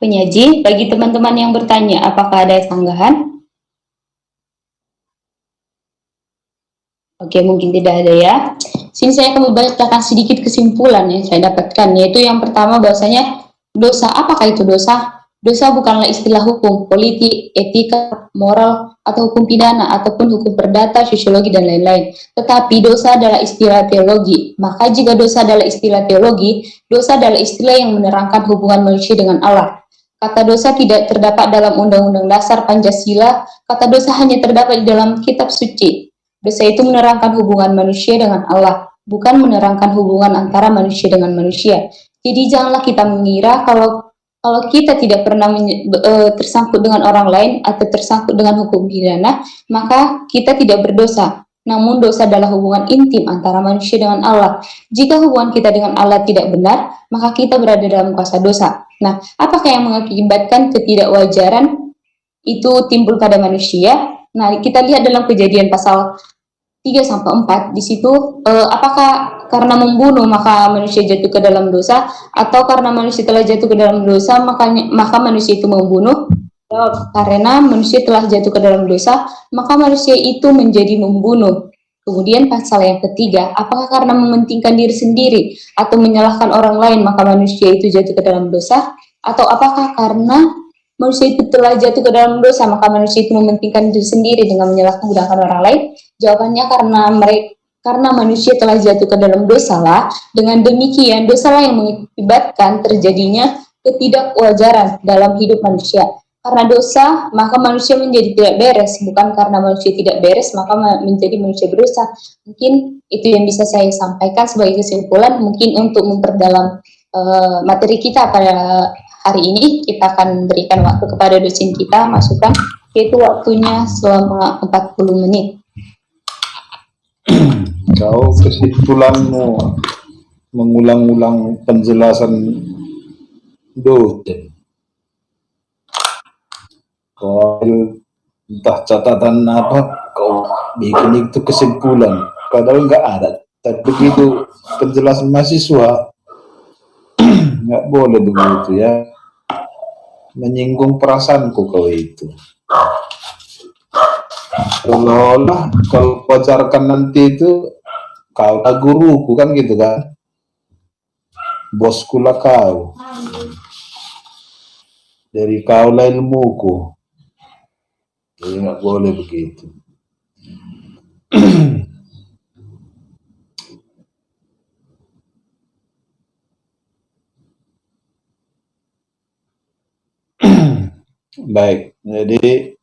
penyaji. Bagi teman-teman yang bertanya, apakah ada sanggahan? Oke, mungkin tidak ada ya. Sini saya akan membacakan sedikit kesimpulan yang saya dapatkan, yaitu yang pertama bahwasanya dosa, apakah itu dosa? Dosa bukanlah istilah hukum, politik, etika, moral, atau hukum pidana, ataupun hukum perdata, sosiologi, dan lain-lain. Tetapi dosa adalah istilah teologi. Maka jika dosa adalah istilah teologi, dosa adalah istilah yang menerangkan hubungan manusia dengan Allah. Kata dosa tidak terdapat dalam Undang-Undang Dasar Pancasila, kata dosa hanya terdapat di dalam kitab suci. Dosa itu menerangkan hubungan manusia dengan Allah, bukan menerangkan hubungan antara manusia dengan manusia. Jadi janganlah kita mengira kalau kita tidak pernah tersangkut dengan orang lain atau tersangkut dengan hukum pidana, maka kita tidak berdosa. Namun dosa adalah hubungan intim antara manusia dengan Allah. Jika hubungan kita dengan Allah tidak benar, maka kita berada dalam kuasa dosa. Nah, apakah yang mengakibatkan ketidakwajaran itu timbul pada manusia? Nah, kita lihat dalam Kejadian pasal 3-4, di situ apakah karena membunuh maka manusia jatuh ke dalam dosa, atau karena manusia telah jatuh ke dalam dosa maka manusia itu membunuh? Karena manusia telah jatuh ke dalam dosa maka manusia itu menjadi membunuh. Kemudian pasal yang ketiga, apakah karena mementingkan diri sendiri atau menyalahkan orang lain maka manusia itu jatuh ke dalam dosa, atau apakah karena manusia itu telah jatuh ke dalam dosa maka manusia itu mementingkan diri sendiri dengan menyalahgunakan orang lain? Jawabannya karena manusia telah jatuh ke dalam dosa lah. Dengan demikian dosalah yang mengakibatkan terjadinya ketidakwajaran dalam hidup manusia. Karena dosa maka manusia menjadi tidak beres, bukan karena manusia tidak beres maka menjadi manusia berdosa. Mungkin itu yang bisa saya sampaikan sebagai kesimpulan. Mungkin untuk memperdalam materi kita pada hari ini. Kita akan berikan waktu kepada dosen kita, masukan, yaitu waktunya selama 40 menit. Kau kesimpulanmu mengulang-ulang penjelasan dosen. Kau entah catatan apa, kau bikin itu kesimpulan. Padahal nggak ada. Tapi begitu penjelasan mahasiswa, nggak boleh begitu ya. Menyinggung perasaanku kau itu. Kalau pacarkan nanti itu kau lah guruku kan gitu kan, bosku lah kau, dari kau lah ilmuku, jadi nggak boleh begitu. Baik, jadi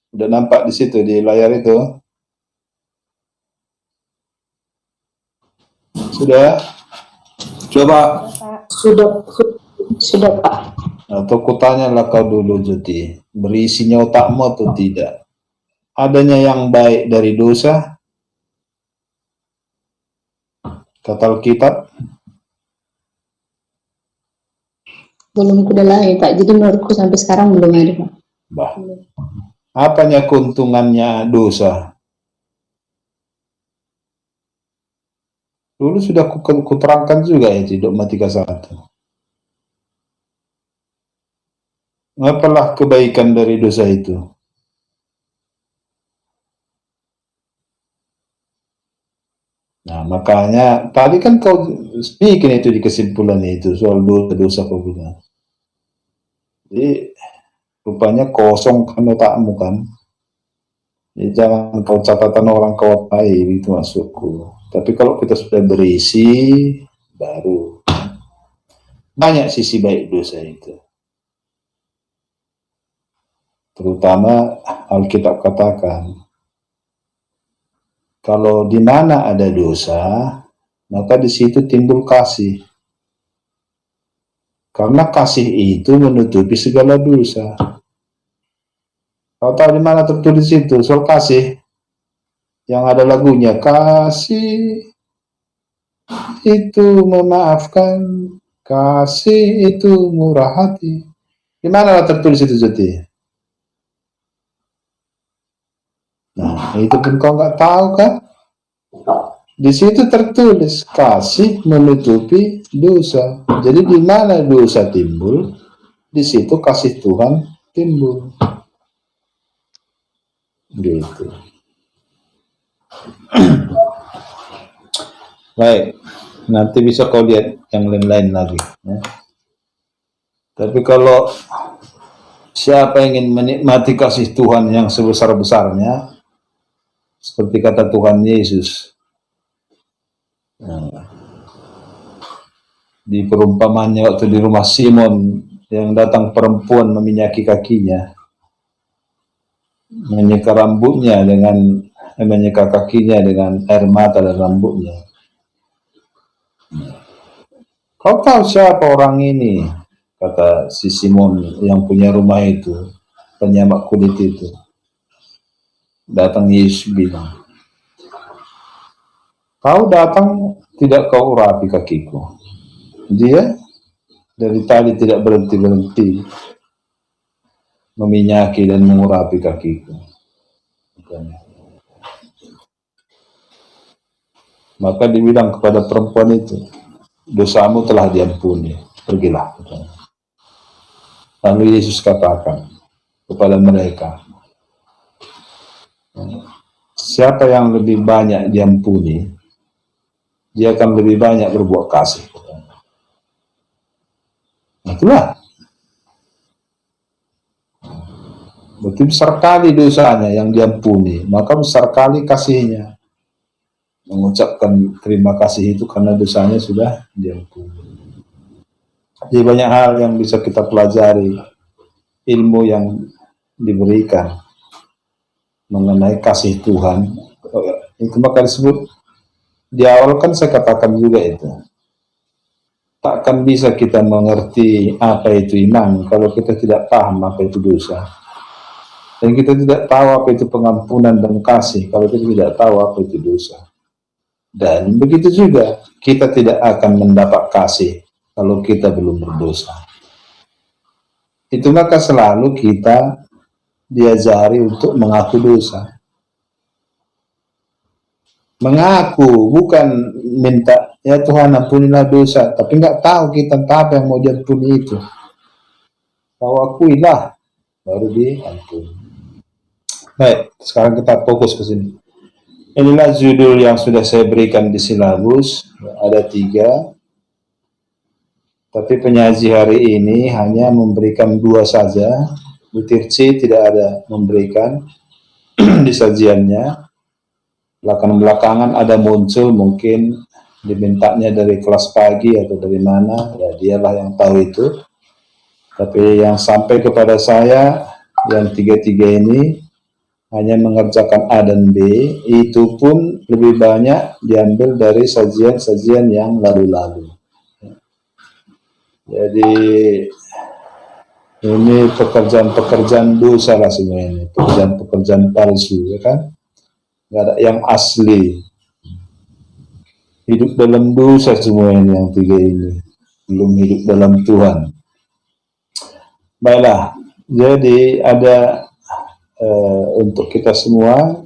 udah nampak di situ di layar itu. Sudah? Coba Sudah Pak. Atau kutanyalah kau dulu Juti, berisinya otakmu atau tidak? Adanya yang baik dari dosa? Kata Alkitab? Belum kudalami Pak, jadi menurutku sampai sekarang belum ada Pak. Bah, apanya keuntungannya dosa? Dulu sudah kuterangkan juga ya di Dogmatika 1. Apalah kebaikan dari dosa itu? Nah, makanya tadi kan kau bikin itu di kesimpulan itu soal dosa kau bilang. Jadi rupanya kosong kan otakmu kan. Jadi jangan kau catatan orang kau apai, itu maksudku. Tapi kalau kita sudah berisi, baru banyak sisi baik dosa itu. Terutama Alkitab katakan, kalau di mana ada dosa, maka di situ timbul kasih. Karena kasih itu menutupi segala dosa. Kau tahu di mana tertulis itu soal kasih? Yang ada lagunya, kasih itu memaafkan, kasih itu murah hati. Di mana tertulis itu Juti? Nah, itu pun kau nggak tahu kan? Di situ tertulis kasih menutupi dosa. Jadi di mana dosa timbul, di situ kasih Tuhan timbul. Gitu. Baik, nanti bisa kau lihat yang lain-lain lagi. Ya. Tapi kalau siapa yang ingin menikmati kasih Tuhan yang sebesar-besarnya, seperti kata Tuhan Yesus, di perumpamannya waktu di rumah Simon yang datang perempuan meminyaki kakinya, menyeka rambutnya dengan menyeka kakinya dengan air mata dan rambutnya. Kau tahu siapa orang ini? Kata si Simon yang punya rumah itu, penyamak kulit itu. Datang Yesus bilang, kau datang tidak kau urapi kakiku. Dia dari tadi tidak berhenti-berhenti meminyaki dan mengurapi kakiku. Maka dibilang kepada perempuan itu, dosamu telah diampuni, pergilah. Lalu Yesus katakan kepada mereka, siapa yang lebih banyak diampuni, dia akan lebih banyak berbuat kasih. Itulah. Berarti besar kali dosanya yang diampuni, maka besar kali kasihnya. Mengucapkan terima kasih itu karena dosanya sudah diampuni. Jadi banyak hal yang bisa kita pelajari, ilmu yang diberikan mengenai kasih Tuhan. Itu maka disebut, di awal kan saya katakan juga itu, takkan bisa kita mengerti apa itu iman kalau kita tidak paham apa itu dosa. Dan kita tidak tahu apa itu pengampunan dan kasih kalau kita tidak tahu apa itu dosa. Dan begitu juga kita tidak akan mendapat kasih kalau kita belum berdosa. Itu maka selalu kita diajari untuk mengaku dosa. Mengaku, bukan minta, ya Tuhan ampunilah dosa, tapi nggak tahu kita apa yang mau diampuni itu. Kau akuilah, baru diampuni. Baik, sekarang kita fokus ke sini. Inilah judul yang sudah saya berikan di silabus, ada 3. Tapi penyaji hari ini hanya memberikan 2 saja. Butir C tidak ada memberikan di sajiannya. Belakangan ada muncul, mungkin dimintanya dari kelas pagi atau dari mana, ya dialah yang tahu itu. Tapi yang sampai kepada saya, yang 3 ini, hanya mengerjakan A dan B, itu pun lebih banyak diambil dari sajian-sajian yang lalu-lalu. Jadi ini pekerjaan-pekerjaan dosa lah semua ini, pekerjaan-pekerjaan palsu, ya kan? Nggak ada yang asli. Hidup dalam dosa semua ini yang 3 ini, belum hidup dalam Tuhan. Baiklah, jadi ada untuk kita semua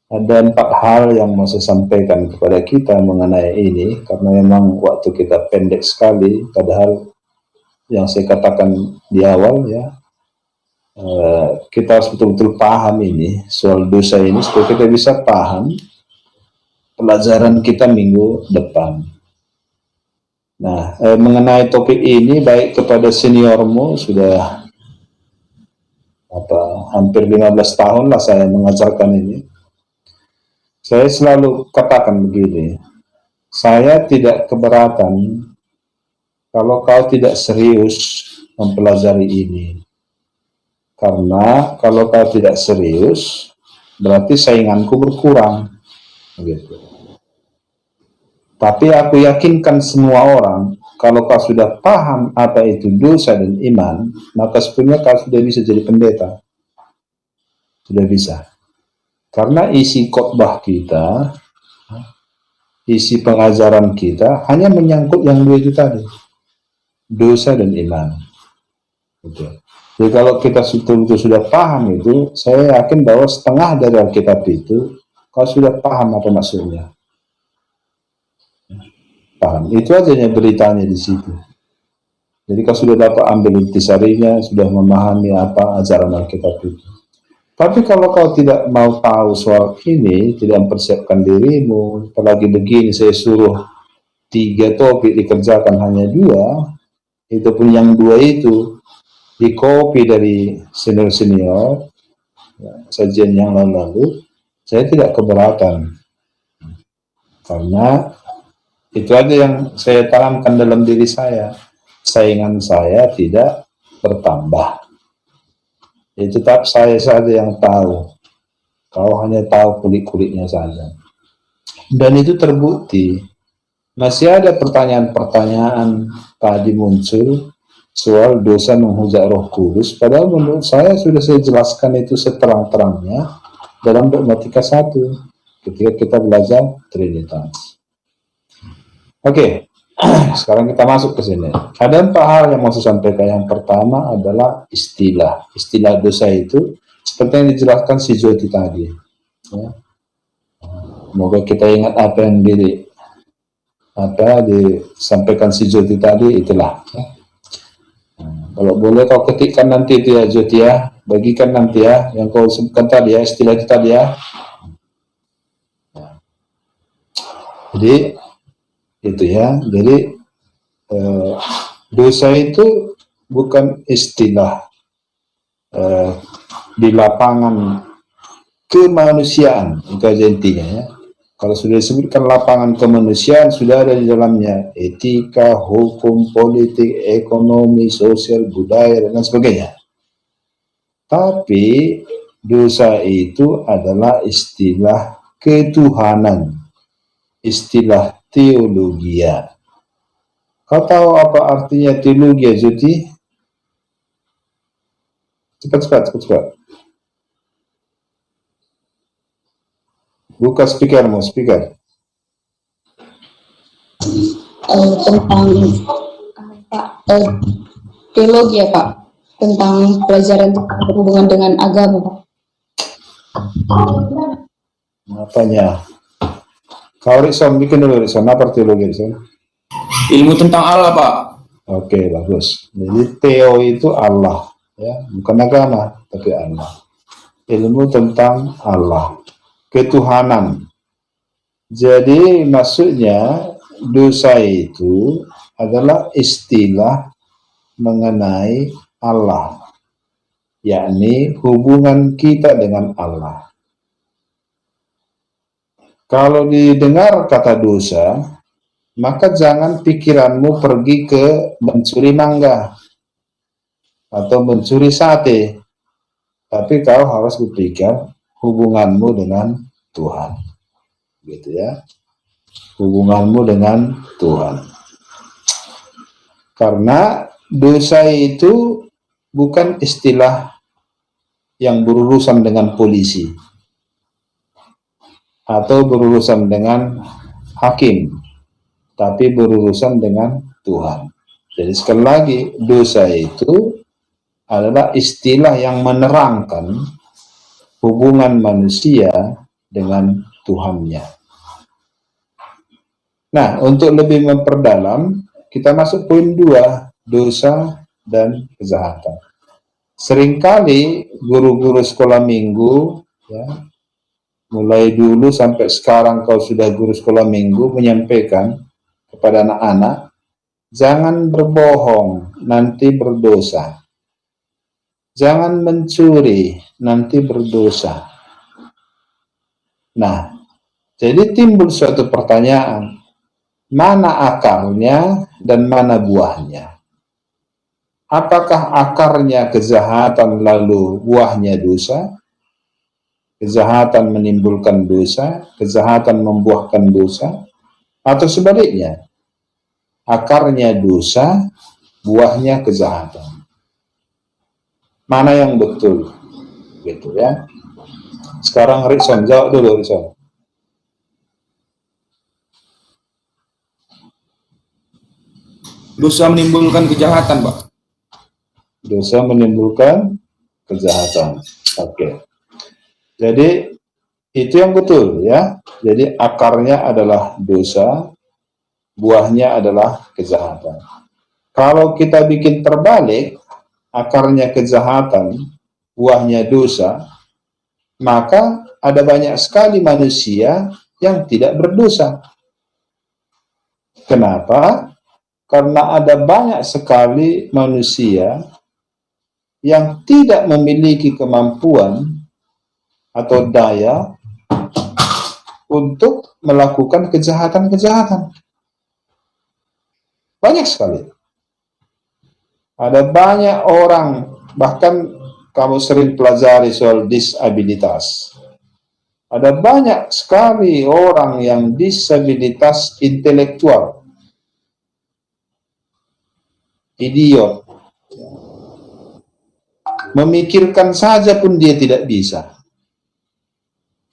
ada 4 hal yang mau saya sampaikan kepada kita mengenai ini, karena memang waktu kita pendek sekali, padahal yang saya katakan di awal ya, kita harus betul-betul paham ini soal dosa ini supaya kita bisa paham pelajaran kita minggu depan. Nah, mengenai topik ini, baik kepada seniormu, sudah hampir 15 tahun lah saya mengajarkan ini. Saya selalu katakan begini, saya tidak keberatan kalau kau tidak serius mempelajari ini. Karena kalau kau tidak serius, berarti sainganku berkurang. Gitu. Tapi aku yakinkan semua orang, kalau kau sudah paham apa itu dosa dan iman, maka sebenarnya kau sudah bisa jadi pendeta. Sudah bisa. Karena isi khotbah kita, isi pengajaran kita hanya menyangkut yang 2 itu tadi. Dosa dan iman. Gitu. Jadi kalau kita betul-betul sudah paham itu, saya yakin bahwa setengah dari Alkitab itu, kau sudah paham apa maksudnya. Paham. Itu aja beritanya di situ. Jadi kau sudah dapat ambil intisarinya, sudah memahami apa ajaran Alkitab itu. Tapi kalau kau tidak mau tahu soal ini, tidak mempersiapkan dirimu, apalagi begini saya suruh 3 topik dikerjakan hanya 2, itu pun yang 2 itu di-copy dari senior-senior, ya, sajian yang lalu-lalu, saya tidak keberatan. Karena itu aja yang saya tanamkan dalam diri saya. Saingan saya tidak bertambah. Itu tetap saya saja yang tahu. Kau hanya tahu kulit-kulitnya saja. Dan itu terbukti. Masih ada pertanyaan-pertanyaan tadi muncul soal dosa menghujat Roh Kudus. Padahal menurut saya sudah saya jelaskan itu seterang-terangnya dalam dogmatika 1 ketika kita belajar Trinitas. Oke, sekarang kita masuk ke sini. Ada 4 hal yang mau saya sampaikan. Yang pertama adalah istilah. Istilah dosa itu seperti yang dijelaskan si Joti tadi. Ya. Semoga kita ingat apa yang disampaikan si Joti tadi, itulah. Ya. Kalau boleh kau ketikkan nanti itu ya Joti ya, bagikan nanti ya, yang kau sebutkan tadi ya, istilah itu tadi ya. Jadi itu ya, jadi dosa itu bukan istilah di lapangan kemanusiaan, itu aja intinya ya. Kalau sudah disebutkan lapangan kemanusiaan, sudah ada di dalamnya etika, hukum, politik, ekonomi, sosial, budaya, dan sebagainya. Tapi dosa itu adalah istilah ketuhanan, istilah teologia. Kau tahu apa artinya teologi, Zuti? Cepat. Buka speakermu, speaker. Tentang teologi ya Pak, tentang pelajaran berhubungan dengan agama Pak. Apanya? Kau Rikson, bikin dulu Rikson. Apa teologi Rikson? Ilmu tentang Allah, Pak. Oke, bagus. Jadi Theo itu Allah, ya, bukan agama, tapi Allah. Ilmu tentang Allah, ketuhanan. Jadi maksudnya dosa itu adalah istilah mengenai Allah, yakni hubungan kita dengan Allah. Kalau didengar kata dosa, maka jangan pikiranmu pergi ke mencuri mangga atau mencuri sate, tapi kau harus berpikir hubunganmu dengan Tuhan, gitu ya, hubunganmu dengan Tuhan. Karena dosa itu bukan istilah yang berurusan dengan polisi atau berurusan dengan hakim, tapi berurusan dengan Tuhan. Jadi sekali lagi, dosa itu adalah istilah yang menerangkan hubungan manusia dengan Tuhannya. Nah, untuk lebih memperdalam, kita masuk poin 2, dosa dan kejahatan. Seringkali guru-guru sekolah minggu, ya, mulai dulu sampai sekarang kau sudah guru sekolah minggu, menyampaikan kepada anak-anak, jangan berbohong, nanti berdosa. Jangan mencuri, nanti berdosa. Nah, jadi timbul suatu pertanyaan, mana akarnya dan mana buahnya? Apakah akarnya kejahatan lalu buahnya dosa? Kejahatan menimbulkan dosa, kejahatan membuahkan dosa, atau sebaliknya, akarnya dosa, buahnya kejahatan. Mana yang betul? Gitu ya. Sekarang Rikson, jawab dulu Rikson. Dosa menimbulkan kejahatan, Pak. Dosa menimbulkan kejahatan. Oke. Jadi itu yang betul ya. Jadi akarnya adalah dosa, buahnya adalah kejahatan. Kalau kita bikin terbalik, akarnya kejahatan, buahnya dosa, maka ada banyak sekali manusia yang tidak berdosa. Kenapa? Karena ada banyak sekali manusia yang tidak memiliki kemampuan atau daya untuk melakukan kejahatan-kejahatan. Banyak sekali. Ada banyak orang, bahkan kamu sering pelajari soal disabilitas. Ada banyak sekali orang yang disabilitas intelektual. Idiot. Memikirkan saja pun dia tidak bisa.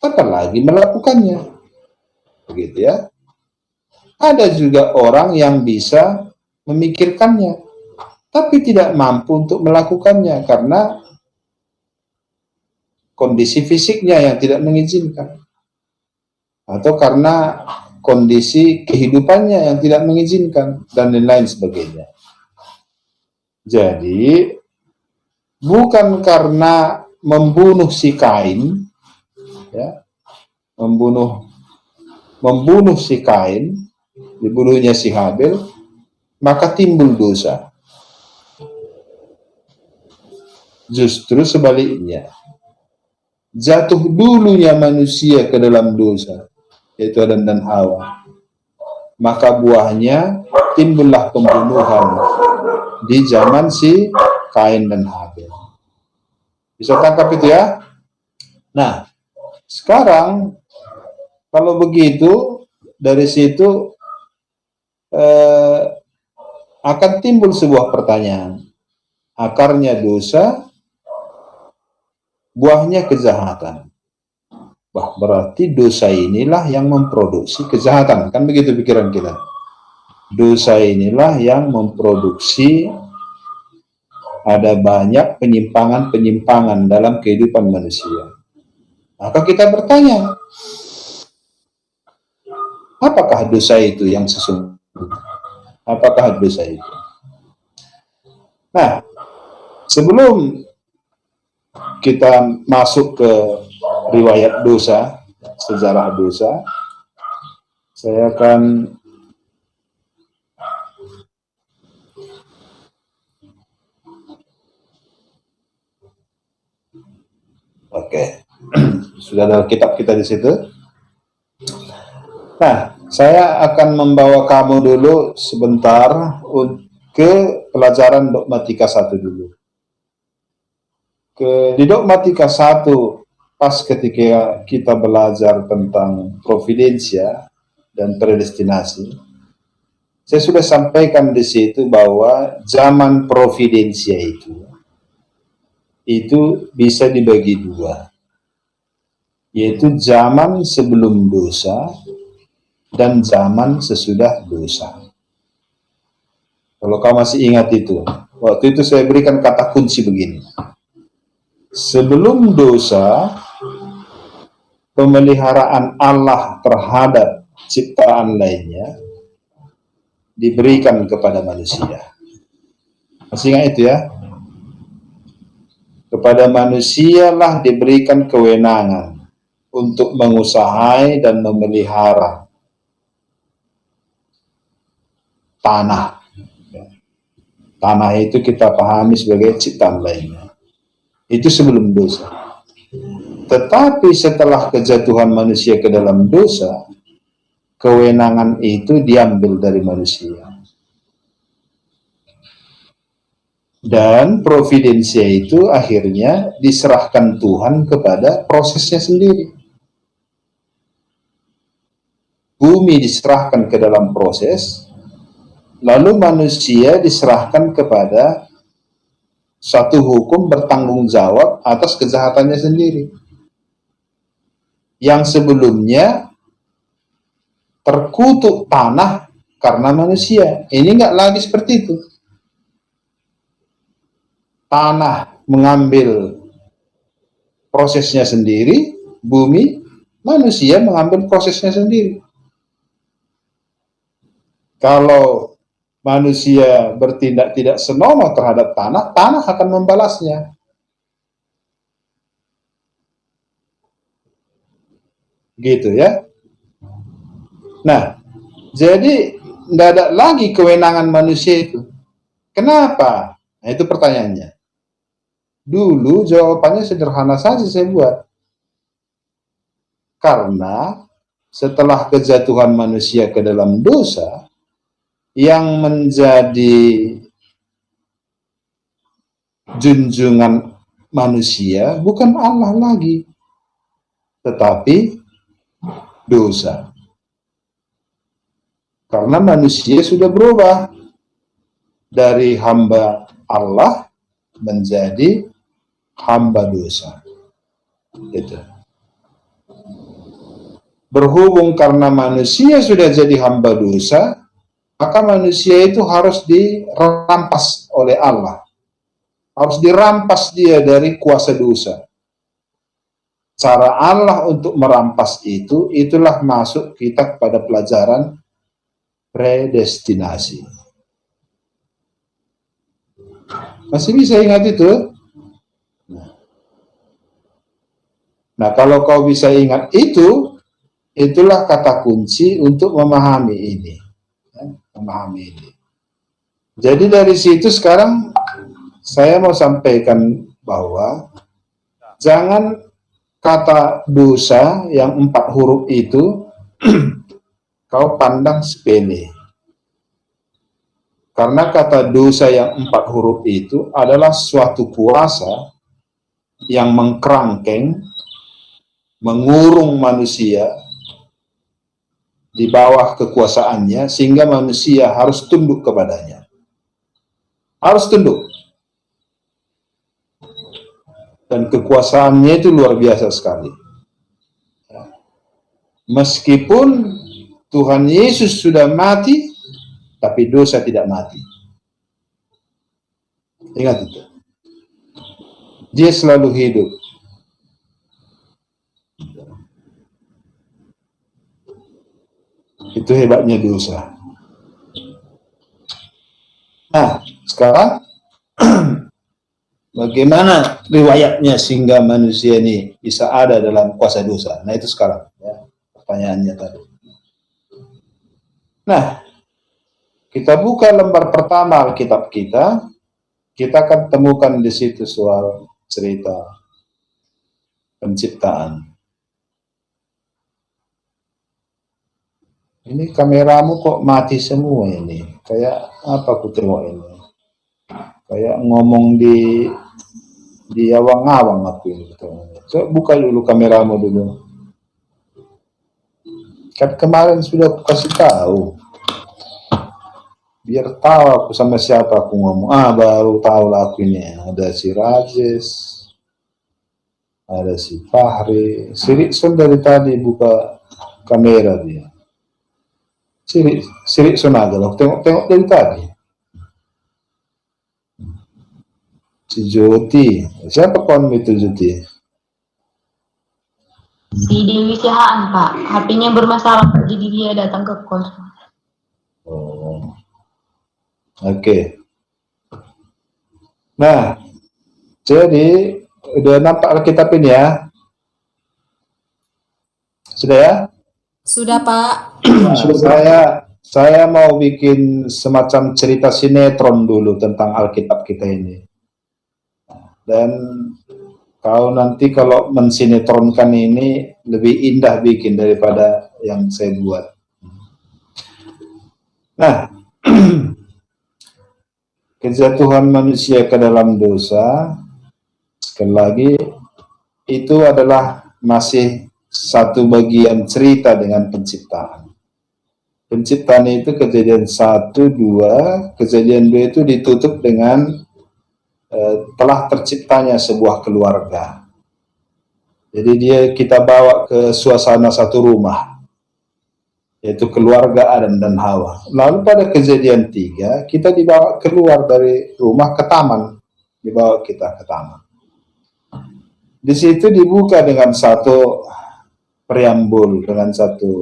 Apalagi melakukannya. Begitu ya. Ada juga orang yang bisa memikirkannya, tapi tidak mampu untuk melakukannya karena kondisi fisiknya yang tidak mengizinkan. Atau karena kondisi kehidupannya yang tidak mengizinkan, dan lain-lain sebagainya. Jadi, bukan karena membunuh si Kain, ya, membunuh si Kain, dibunuhnya si Habil, maka timbul dosa. Justru sebaliknya, jatuh dulunya manusia ke dalam dosa, yaitu Adam dan Hawa, maka buahnya timbullah pembunuhan di zaman si Kain dan Habil. Bisa tangkap itu ya? Nah, sekarang kalau begitu dari situ akan timbul sebuah pertanyaan. Akarnya dosa, buahnya kejahatan. Wah, berarti dosa inilah yang memproduksi kejahatan. Kan begitu pikiran kita. Dosa inilah yang memproduksi, ada banyak penyimpangan-penyimpangan dalam kehidupan manusia. Maka kita bertanya, apakah dosa itu yang sesungguhnya? Apakah dosa itu? Nah, sebelum kita masuk ke riwayat dosa, sejarah dosa, saya akan sudah ada kitab kita di situ. Nah, saya akan membawa kamu dulu sebentar ke pelajaran dogmatika 1 dulu. Di dogmatika 1, pas ketika kita belajar tentang providensia dan predestinasi, saya sudah sampaikan di situ bahwa zaman providensia itu bisa dibagi 2, yaitu zaman sebelum dosa dan zaman sesudah dosa. Kalau kau masih ingat itu, waktu itu saya berikan kata kunci begini. Sebelum dosa, pemeliharaan Allah terhadap ciptaan lainnya diberikan kepada manusia. Masih ingat itu ya? Kepada manusialah diberikan kewenangan untuk mengusahai dan memelihara tanah. Tanah itu kita pahami sebagai ciptaan lainnya. Itu sebelum dosa. Tetapi setelah kejatuhan manusia ke dalam dosa, kewenangan itu diambil dari manusia. Dan providensia itu akhirnya diserahkan Tuhan kepada prosesnya sendiri. Bumi diserahkan ke dalam proses, lalu manusia diserahkan kepada satu hukum bertanggung jawab atas kejahatannya sendiri. Yang sebelumnya terkutuk tanah karena manusia. Ini nggak lagi seperti itu. Tanah mengambil prosesnya sendiri, bumi, manusia mengambil prosesnya sendiri. Kalau manusia bertindak tidak senonoh terhadap tanah, tanah akan membalasnya. Gitu ya. Nah, jadi tidak ada lagi kewenangan manusia itu. Kenapa? Nah, itu pertanyaannya. Dulu jawabannya sederhana saja saya buat. Karena setelah kejatuhan manusia ke dalam dosa, yang menjadi junjungan manusia bukan Allah lagi, tetapi dosa. Karena manusia sudah berubah dari hamba Allah menjadi hamba dosa. Gitu. Berhubung karena manusia sudah jadi hamba dosa, maka manusia itu harus dirampas oleh Allah. Harus dirampas dia dari kuasa dosa. Cara Allah untuk merampas itu, itulah masuk kita pada pelajaran predestinasi. Masih bisa ingat itu? Nah, kalau kau bisa ingat itu, itulah kata kunci untuk memahami ini. Memahami ini. Jadi dari situ sekarang saya mau sampaikan bahwa jangan kata dosa yang 4 huruf itu kau pandang sepele. Karena kata dosa yang 4 huruf itu adalah suatu kuasa yang mengkerangkeng, mengurung manusia di bawah kekuasaannya, sehingga manusia harus tunduk kepadanya. harus tunduk. Dan kekuasaannya itu luar biasa sekali. Meskipun Tuhan Yesus sudah mati, tapi dosa tidak mati. Ingat itu. Dia selalu hidup. Itu hebatnya dosa. Nah, sekarang bagaimana riwayatnya sehingga manusia ini bisa ada dalam kuasa dosa? Nah, itu sekarang ya, pertanyaannya tadi. Nah, kita buka lembar pertama Alkitab kita akan temukan di situ soal cerita penciptaan. Ini kameramu kok mati semua ini? Kayak apa aku tengok ini? Kayak ngomong di awang-awang aku ini. Coba buka dulu kameramu dulu. Kan kemarin sudah aku kasih tahu. Biar tahu aku sama siapa aku ngomong. Baru tahu lah aku ini. Ada si Rajes, ada si Fahri. Si Rikson dari tadi buka kamera dia. Si Rikson aja loh, tengok dari tadi. Si Joti, siapa kawan itu Joti? Si Dewi Cihaan, Pak. HP-nya bermasalah, Pak. Jadi dia datang ke kos. Oh. Oke. Nah, jadi udah nampak Alkitab ini ya? Sudah ya? Sudah, Pak. Saya mau bikin semacam cerita sinetron dulu tentang Alkitab kita ini. Dan nanti kalau mensinetronkan ini lebih indah bikin daripada yang saya buat. Nah, kejatuhan manusia ke dalam dosa, sekali lagi, itu adalah masih satu bagian cerita dengan penciptaan. Penciptaan itu kejadian 1, 2, kejadian 2 itu ditutup dengan telah terciptanya sebuah keluarga. Jadi kita bawa ke suasana satu rumah, yaitu keluarga Adam dan Hawa. Lalu pada kejadian 3, kita dibawa keluar dari rumah ke taman, dibawa kita ke taman. Di situ dibuka dengan satu preambul, dengan satu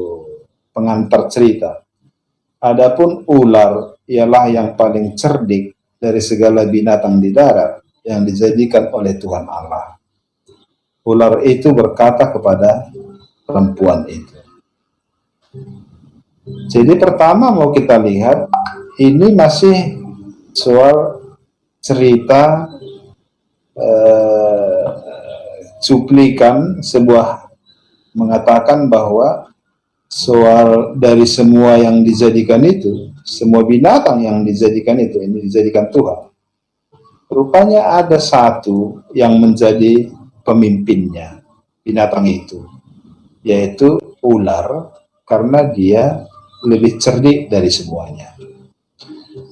pengantar cerita. Adapun ular ialah yang paling cerdik dari segala binatang di darat yang dijadikan oleh Tuhan Allah. Ular itu berkata kepada perempuan itu. Jadi pertama mau kita lihat, ini masih soal cerita cuplikan sebuah mengatakan bahwa soal dari semua yang dijadikan itu, semua binatang yang dijadikan itu, ini dijadikan Tuhan. Rupanya ada satu yang menjadi pemimpinnya, binatang itu, yaitu ular, karena dia lebih cerdik dari semuanya.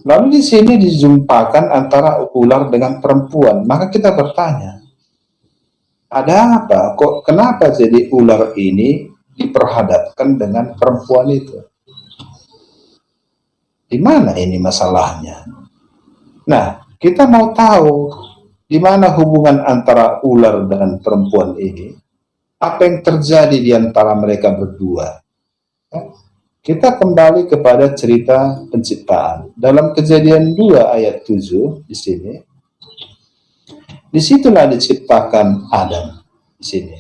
Lalu di sini dijumpakan antara ular dengan perempuan. Maka kita bertanya, ada apa? Kok kenapa jadi ular ini diperhadapkan dengan perempuan itu? Di mana ini masalahnya? Nah, kita mau tahu di mana hubungan antara ular dan perempuan ini. Apa yang terjadi di antara mereka berdua? Kita kembali kepada cerita penciptaan. Dalam Kejadian 2 ayat 7 di sini. Disitulah diciptakan Adam di sini.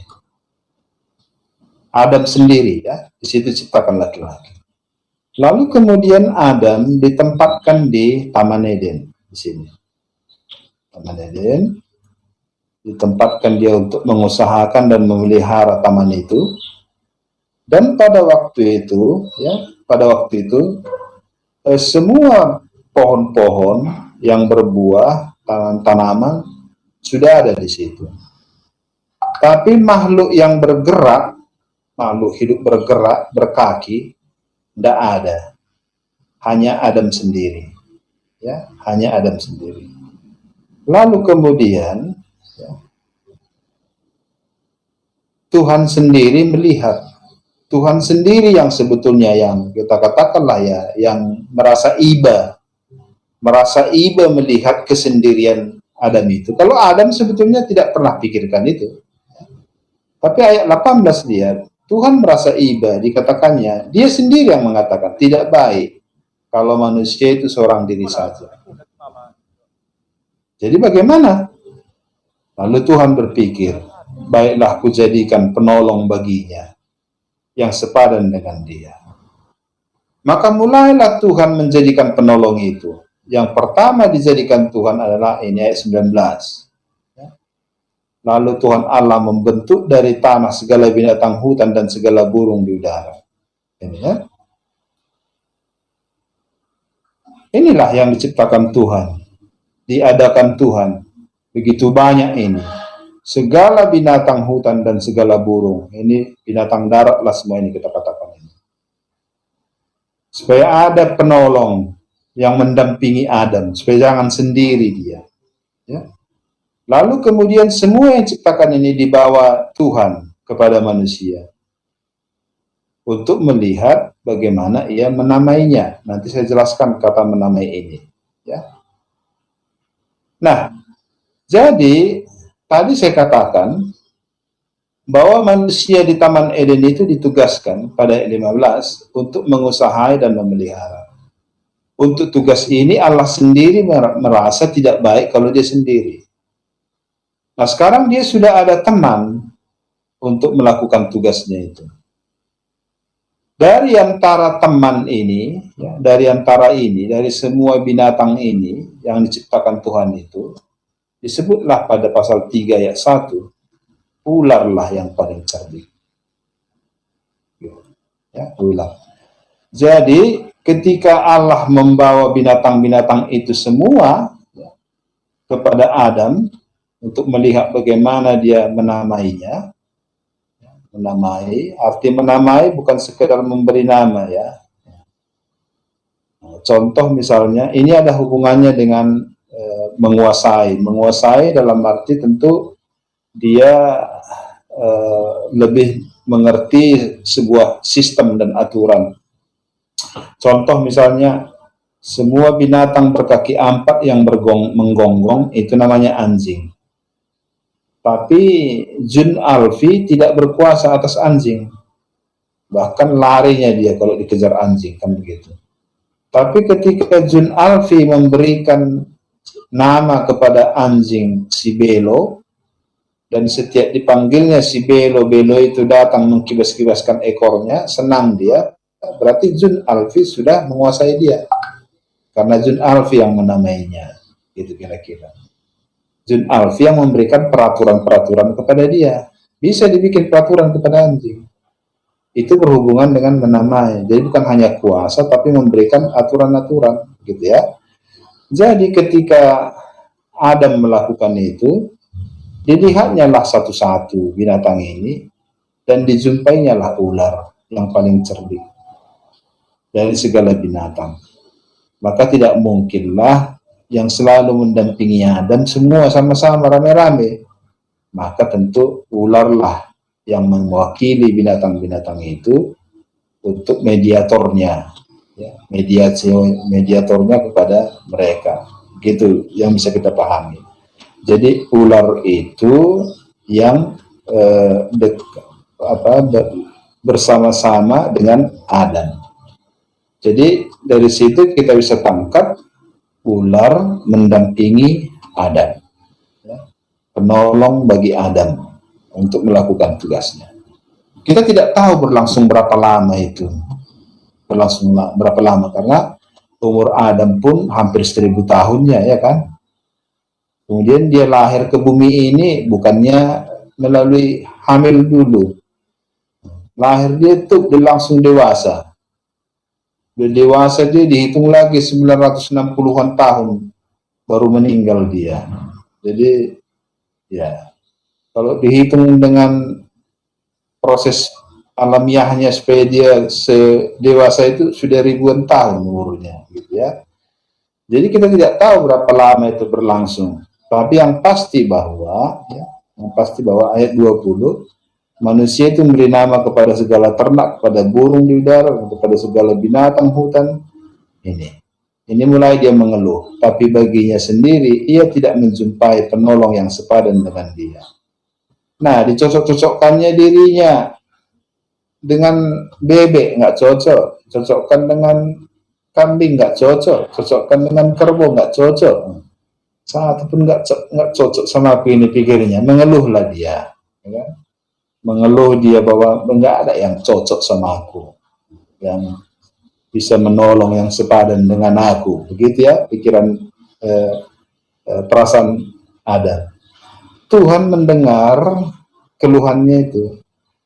Adam sendiri ya, di situ ciptakan laki-laki. Lalu kemudian Adam ditempatkan di Taman Eden di sini. Taman Eden ditempatkan dia untuk mengusahakan dan memelihara taman itu. Dan pada waktu itu, semua pohon-pohon yang berbuah, tanaman sudah ada di situ. Tapi makhluk yang bergerak, makhluk hidup bergerak, berkaki, tidak ada. Hanya Adam sendiri. ya, hanya Adam sendiri. Lalu kemudian ya, Tuhan sendiri melihat, Tuhan sendiri yang sebetulnya yang kita katakanlah ya, yang merasa iba melihat kesendirian Adam itu. Kalau Adam sebetulnya tidak pernah pikirkan itu. Tapi ayat 18 lihat, Tuhan merasa iba, dikatakannya, dia sendiri yang mengatakan, tidak baik kalau manusia itu seorang diri saja. Jadi bagaimana? Lalu Tuhan berpikir, baiklah aku jadikan penolong baginya, yang sepadan dengan dia. Maka mulailah Tuhan menjadikan penolong itu. Yang pertama dijadikan Tuhan adalah ini ayat 19. Lalu Tuhan Allah membentuk dari tanah segala binatang hutan dan segala burung di udara. Ini ya. Inilah yang diciptakan Tuhan. Diadakan Tuhan. Begitu banyak ini. Segala binatang hutan dan segala burung. Ini binatang darat lah semua ini kita katakan ini. Supaya ada penolong yang mendampingi Adam. Supaya jangan sendiri dia. Ya. Lalu kemudian semua yang diciptakan ini dibawa Tuhan kepada manusia untuk melihat bagaimana ia menamainya. Nanti saya jelaskan kata menamai ini. Ya. Nah, jadi tadi saya katakan bahwa manusia di Taman Eden itu ditugaskan pada ayat 15 untuk mengusahai dan memelihara. Untuk tugas ini Allah sendiri merasa tidak baik kalau dia sendiri. Nah sekarang dia sudah ada teman untuk melakukan tugasnya itu. Dari antara teman ini, ya, dari semua binatang ini yang diciptakan Tuhan itu, disebutlah pada pasal 3 ayat 1, ularlah yang paling cerdik. Ya, ular. Jadi ketika Allah membawa binatang-binatang itu semua ya, kepada Adam, untuk melihat bagaimana dia menamainya. Menamai, arti menamai bukan sekedar memberi nama ya. Contoh misalnya, ini ada hubungannya dengan menguasai. Menguasai dalam arti tentu dia lebih mengerti sebuah sistem dan aturan. Contoh misalnya, semua binatang berkaki 4 yang menggonggong itu namanya anjing. Tapi Jun Alfi tidak berkuasa atas anjing. Bahkan larinya dia kalau dikejar anjing, kan begitu. Tapi ketika Jun Alfi memberikan nama kepada anjing si Belo, dan setiap dipanggilnya si Belo, Belo itu datang mengkibas-kibaskan ekornya, senang dia, berarti Jun Alfi sudah menguasai dia. Karena Jun Alfi yang menamainya. Gitu kira-kira. Jun Alfi yang memberikan peraturan-peraturan kepada dia. Bisa dibikin peraturan kepada anjing. Itu berhubungan dengan menamai. Jadi bukan hanya kuasa, tapi memberikan aturan-aturan. Gitu ya. Jadi ketika Adam melakukan itu, dilihatnya lah satu-satu binatang ini, dan dijumpainya lah ular yang paling cerdik dari segala binatang. Maka tidak mungkinlah yang selalu mendampingi Adam semua sama-sama rame-rame. Maka tentu ularlah yang mewakili binatang-binatang itu untuk mediatornya, ya, mediatornya kepada mereka. Gitu yang bisa kita pahami. Jadi ular itu yang bersama-sama dengan Adam. Jadi dari situ kita bisa tangkap ular mendampingi Adam, ya, penolong bagi Adam untuk melakukan tugasnya. Kita tidak tahu berlangsung berapa lama itu, berapa lama karena umur Adam pun hampir 1000 tahunnya, ya kan. Kemudian dia lahir ke bumi ini bukannya melalui hamil dulu, lahir dia tuh langsung dewasa. Dewasa dia dihitung lagi 960-an tahun baru meninggal dia. Jadi ya kalau dihitung dengan proses alamiahnya supaya dia sedewasa itu sudah ribuan tahun umurnya gitu ya. Jadi kita tidak tahu berapa lama itu berlangsung. Tapi yang pasti bahwa, ya, ayat 20, manusia itu memberi nama kepada segala ternak, kepada burung di udara, kepada segala binatang hutan. Ini mulai dia mengeluh, tapi baginya sendiri ia tidak menjumpai penolong yang sepadan dengan dia. Nah, dicocok-cocokkannya dirinya dengan bebek nggak cocok, cocokkan dengan kambing nggak cocok, cocokkan dengan kerbau nggak cocok, satu pun nggak cocok sama aku ini, pikirnya. Mengeluhlah dia, ya kan? Mengeluh dia bahwa nggak ada yang cocok sama aku, yang bisa menolong, yang sepadan dengan aku. Begitu ya pikiran, perasaan Adam. Tuhan mendengar keluhannya itu.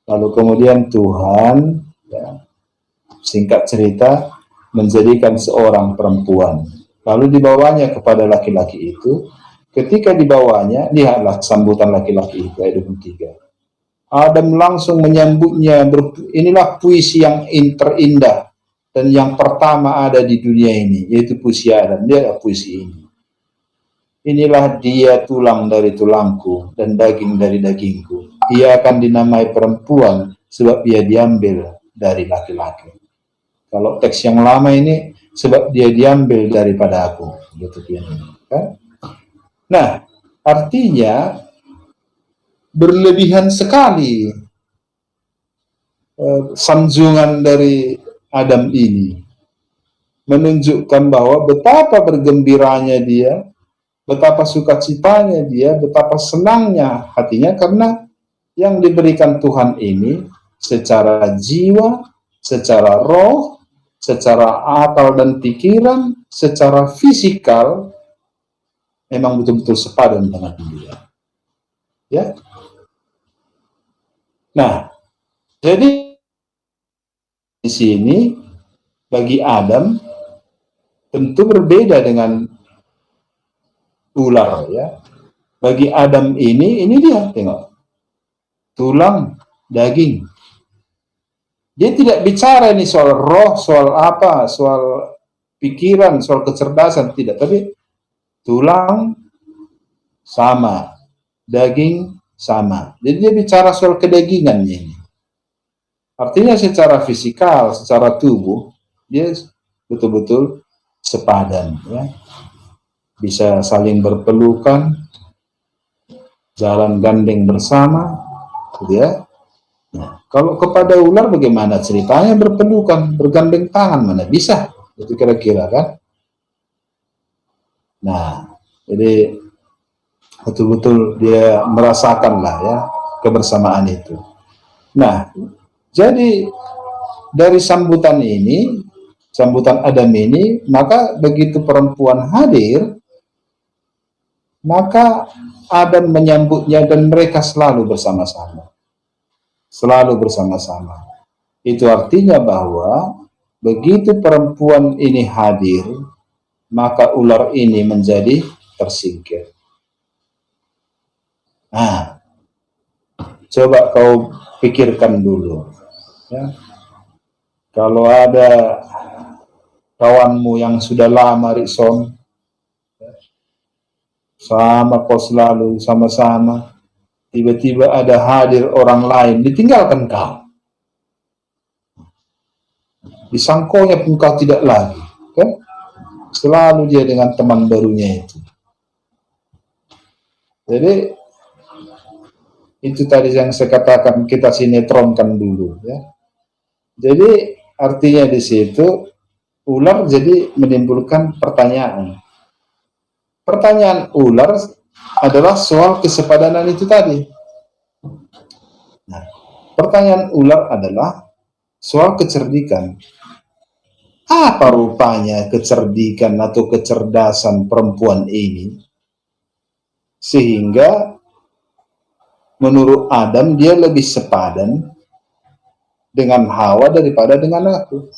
Lalu kemudian Tuhan, ya, singkat cerita, menjadikan seorang perempuan. Lalu dibawanya kepada laki-laki itu. Ketika dibawanya, lihatlah sambutan laki-laki itu, ayat 23. Adam langsung menyambutnya. Inilah puisi yang terindah dan yang pertama ada di dunia ini, yaitu puisi Adam. Dia puisi ini. Inilah dia, tulang dari tulangku dan daging dari dagingku. Ia akan dinamai perempuan sebab ia diambil dari laki-laki. Kalau teks yang lama ini, sebab dia diambil daripada aku. Gitu kan? Nah, artinya berlebihan sekali sanjungan dari Adam ini, menunjukkan bahwa betapa bergembiranya dia, betapa sukacitanya dia, betapa senangnya hatinya, karena yang diberikan Tuhan ini secara jiwa, secara roh, secara akal dan pikiran, secara fisikal, memang betul-betul sepadan dengan dia. Ya. Nah, jadi di sini bagi Adam tentu berbeda dengan ular, ya. Bagi Adam ini dia, tengok, tulang, daging. Dia tidak bicara ini soal roh, soal apa, soal pikiran, soal kecerdasan, tidak. Tapi tulang sama, daging sama. Jadi dia bicara soal kedagingannya ini. Artinya secara fisikal, secara tubuh, dia betul-betul sepadan, ya. Bisa saling berpelukan, jalan gandeng bersama, gitu ya. Nah, kalau kepada ular bagaimana ceritanya berpelukan, bergandeng tangan, mana bisa? Itu kira-kira kan. Nah, jadi betul-betul dia merasakan lah, ya, kebersamaan itu. Nah, jadi dari sambutan ini, sambutan Adam ini, maka begitu perempuan hadir, maka Adam menyambutnya dan mereka selalu bersama-sama. Selalu bersama-sama. Itu artinya bahwa begitu perempuan ini hadir, maka ular ini menjadi tersingkir. Nah, coba kau pikirkan dulu, ya. Kalau ada kawanmu yang sudah lama Rikson, sama kau selalu sama-sama, tiba-tiba ada hadir orang lain, ditinggalkan kau. Disangkonya pun kau tidak lagi, kan? Selalu dia dengan teman barunya itu. Jadi itu tadi yang saya katakan, kita sinetronkan dulu, ya. Jadi artinya di situ ular jadi menimbulkan pertanyaan. Pertanyaan ular adalah soal kesepadanan itu tadi. Nah, pertanyaan ular adalah soal kecerdikan. Apa rupanya kecerdikan atau kecerdasan perempuan ini sehingga menurut Adam dia lebih sepadan dengan Hawa daripada dengan aku?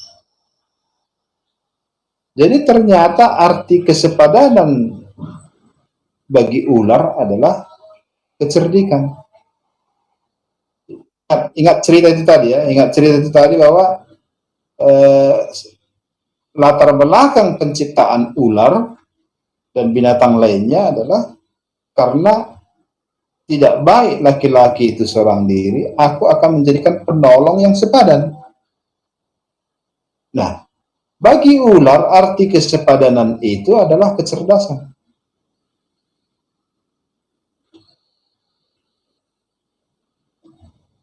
Jadi ternyata arti kesepadanan bagi ular adalah kecerdikan. Ingat cerita itu tadi, ya. Ingat cerita itu tadi bahwa latar belakang penciptaan ular dan binatang lainnya adalah karena tidak baik laki-laki itu seorang diri, aku akan menjadikan penolong yang sepadan. Nah, bagi ular arti kesepadanan itu adalah kecerdasan.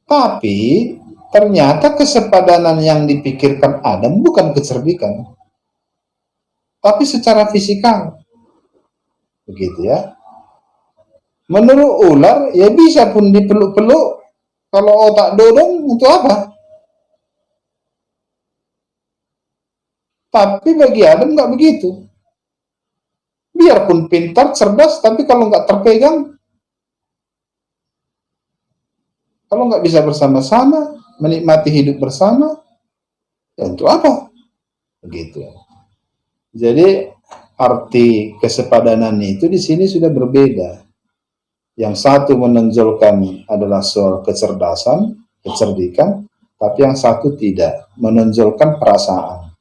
Tapi ternyata kesepadanan yang dipikirkan Adam bukan kecerdikan, tapi secara fisikal. Begitu ya. Menurut ular, ya bisa pun dipeluk-peluk. Kalau otak dodong, untuk apa? Tapi bagi Adam nggak begitu. Biarpun pintar, cerdas, tapi kalau nggak terpegang, kalau nggak bisa bersama-sama, menikmati hidup bersama, ya untuk apa? Begitu. Jadi arti kesepadanan itu di sini sudah berbeda. Yang satu menonjolkan adalah soal kecerdasan, kecerdikan, tapi yang satu tidak, menonjolkan perasaan.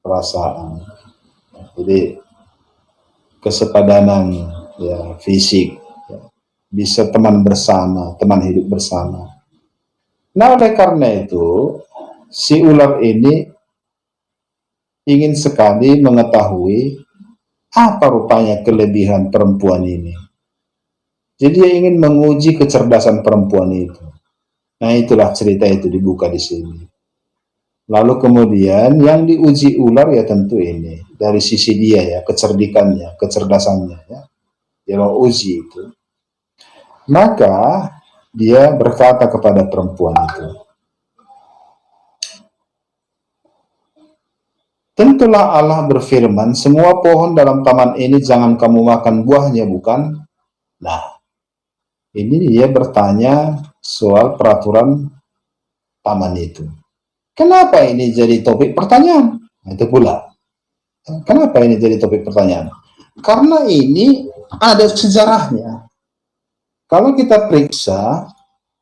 Perasaan. Jadi kesepadanan ya fisik, ya, bisa teman bersama, teman hidup bersama. Nah, oleh karena itu, si ular ini ingin sekali mengetahui apa rupanya kelebihan perempuan ini. Jadi dia ingin menguji kecerdasan perempuan itu. Nah, itulah cerita itu dibuka di sini. Lalu kemudian yang diuji ular ya tentu ini dari sisi dia ya, kecerdikannya, kecerdasannya ya. Dia mau uji itu. Maka dia berkata kepada perempuan itu, tentulah Allah berfirman, semua pohon dalam taman ini jangan kamu makan buahnya, bukan? Nah, ini dia bertanya soal peraturan taman itu. Kenapa ini jadi topik pertanyaan? Nah, itu pula. Kenapa ini jadi topik pertanyaan? Karena ini ada sejarahnya. Kalau kita periksa,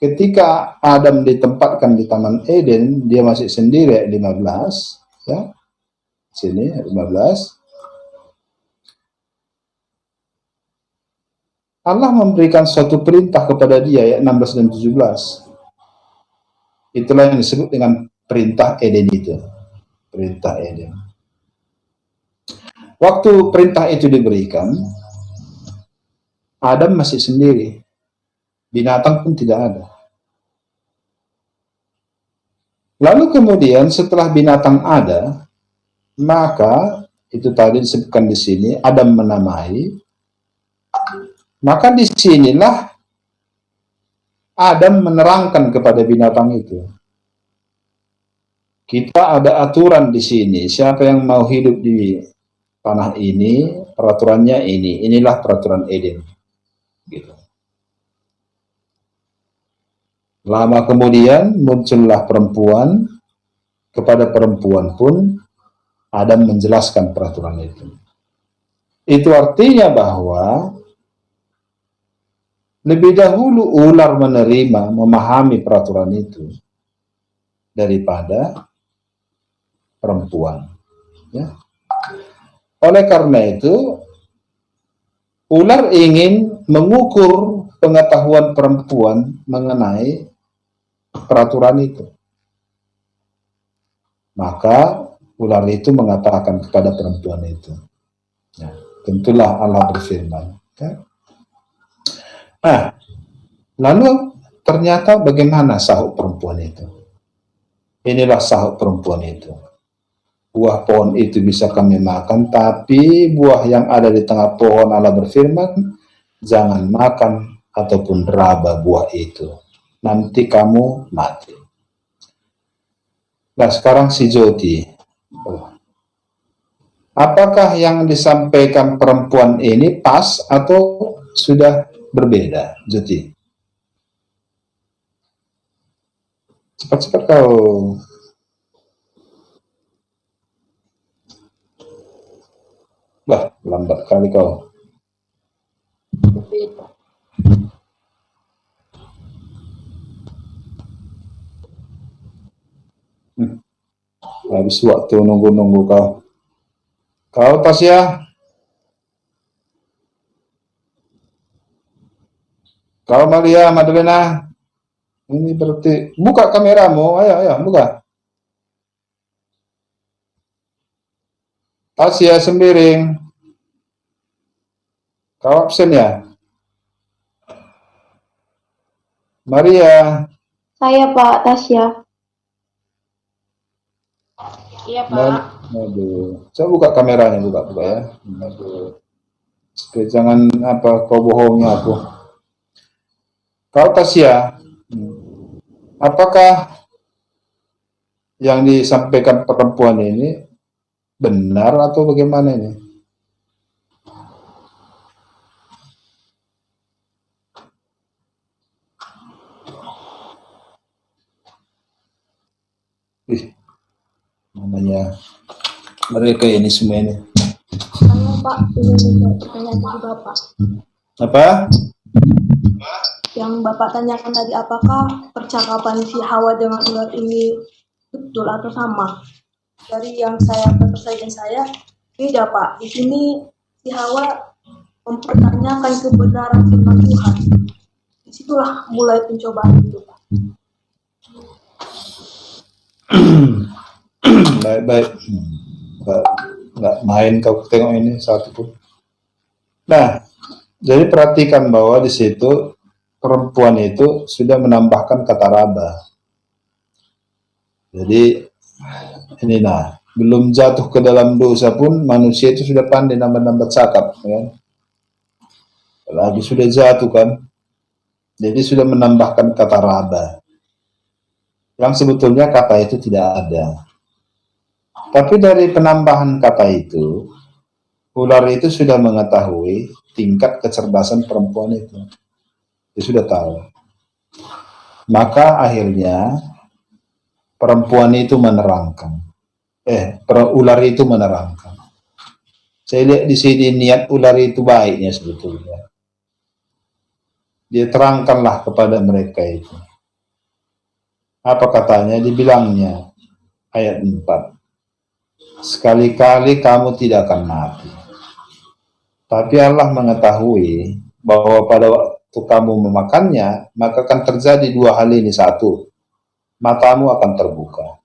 ketika Adam ditempatkan di Taman Eden, dia masih sendiri, 15, ya. Sini 15. Allah memberikan suatu perintah kepada dia, ya 16 dan 17. Itulah yang disebut dengan perintah Eden itu. Perintah Eden. Waktu perintah itu diberikan, Adam masih sendiri. Binatang pun tidak ada. Lalu kemudian setelah binatang ada, maka itu tadi disebutkan di sini, Adam menamai. Maka disinilah Adam menerangkan kepada binatang itu. Kita ada aturan di sini. Siapa yang mau hidup di tanah ini, peraturannya ini. Inilah peraturan Eden. Gitu. Lama kemudian muncullah perempuan. Kepada perempuan pun Adam menjelaskan peraturan itu. Itu artinya bahwa lebih dahulu ular menerima, memahami peraturan itu daripada perempuan. Ya. Oleh karena itu, ular ingin mengukur pengetahuan perempuan mengenai peraturan itu. Maka ular itu mengatakan kepada perempuan itu. Ya, tentulah Allah berfirman. Ya. Nah, lalu ternyata bagaimana sahut perempuan itu? Inilah sahut perempuan itu. Buah pohon itu bisa kami makan, tapi buah yang ada di tengah pohon Allah berfirman, jangan makan ataupun raba buah itu. Nanti kamu mati. Nah, sekarang si Joti. Apakah yang disampaikan perempuan ini pas atau sudah berbeda, Joti? Cepat-cepat kau. Wah, lambat kali kau. Habis waktu nunggu-nunggu kau. Kau Tasya? Kau Maria Madalena? Ini berarti buka kameramu, ayo buka. Tasya Sembiring. Kau absen ya? Maria. Saya Pak Tasya. Iya, Pak. Aduh, coba buka kameranya, buka ya. Aduh. Supaya jangan kau bohongnya aku. Kau Tasya, apakah yang disampaikan perempuan ini benar atau bagaimana ini? Namanya mereka ini semua ini. Saya Pak, ini pertanyaan dari Bapak. Apa? Yang Bapak tanyakan tadi, apakah percakapan si Hawa dengan ular ini betul atau sama? Dari yang saya persajian saya beda Pak. Di sini si Hawa mempertanyakan kebenaran firman Tuhan. Disitulah mulai pencobaan itu Pak. Baik. Nggak main kau tengok ini satu pun. Nah, jadi perhatikan bahwa di situ perempuan itu sudah menambahkan kata raba. Jadi ini belum jatuh ke dalam dosa pun manusia itu sudah pandai nambah-nambah cakap, kan? Lagi sudah jatuh kan, jadi sudah menambahkan kata raba. Yang sebetulnya kata itu tidak ada. Tapi dari penambahan kata itu, ular itu sudah mengetahui tingkat kecerdasan perempuan itu. Dia sudah tahu. Maka akhirnya perempuan itu menerangkan. Ular itu menerangkan. Saya lihat di sini niat ular itu baiknya sebetulnya. Dia terangkanlah kepada mereka itu. Apa katanya? Dibilangnya ayat 4. Sekali-kali kamu tidak akan mati. Tapi Allah mengetahui bahwa pada waktu kamu memakannya, maka akan terjadi dua hal ini. Satu, matamu akan terbuka.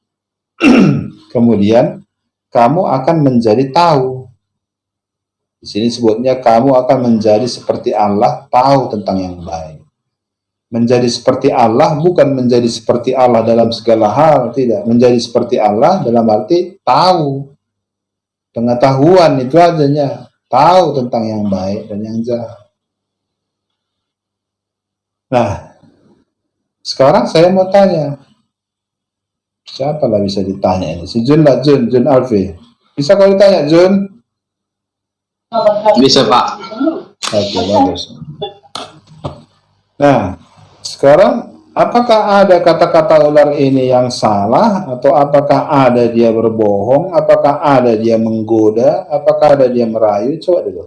Kemudian, kamu akan menjadi tahu. Di sini sebutnya kamu akan menjadi seperti Allah, tahu tentang yang baik. Menjadi seperti Allah bukan menjadi seperti Allah dalam segala hal, tidak. Menjadi seperti Allah dalam arti tahu. Pengetahuan itu adanya, tahu tentang yang baik dan yang jahat. Nah, sekarang saya mau tanya. Siapa lah bisa ditanya ini? Si Jun lah, Jun Alfi. Bisa kau ditanya, Jun? Bisa, Pak. Oke, bagus. Nah, sekarang apakah ada kata-kata ular ini yang salah, atau apakah ada dia berbohong, apakah ada dia menggoda, apakah ada dia merayu? Coba dulu.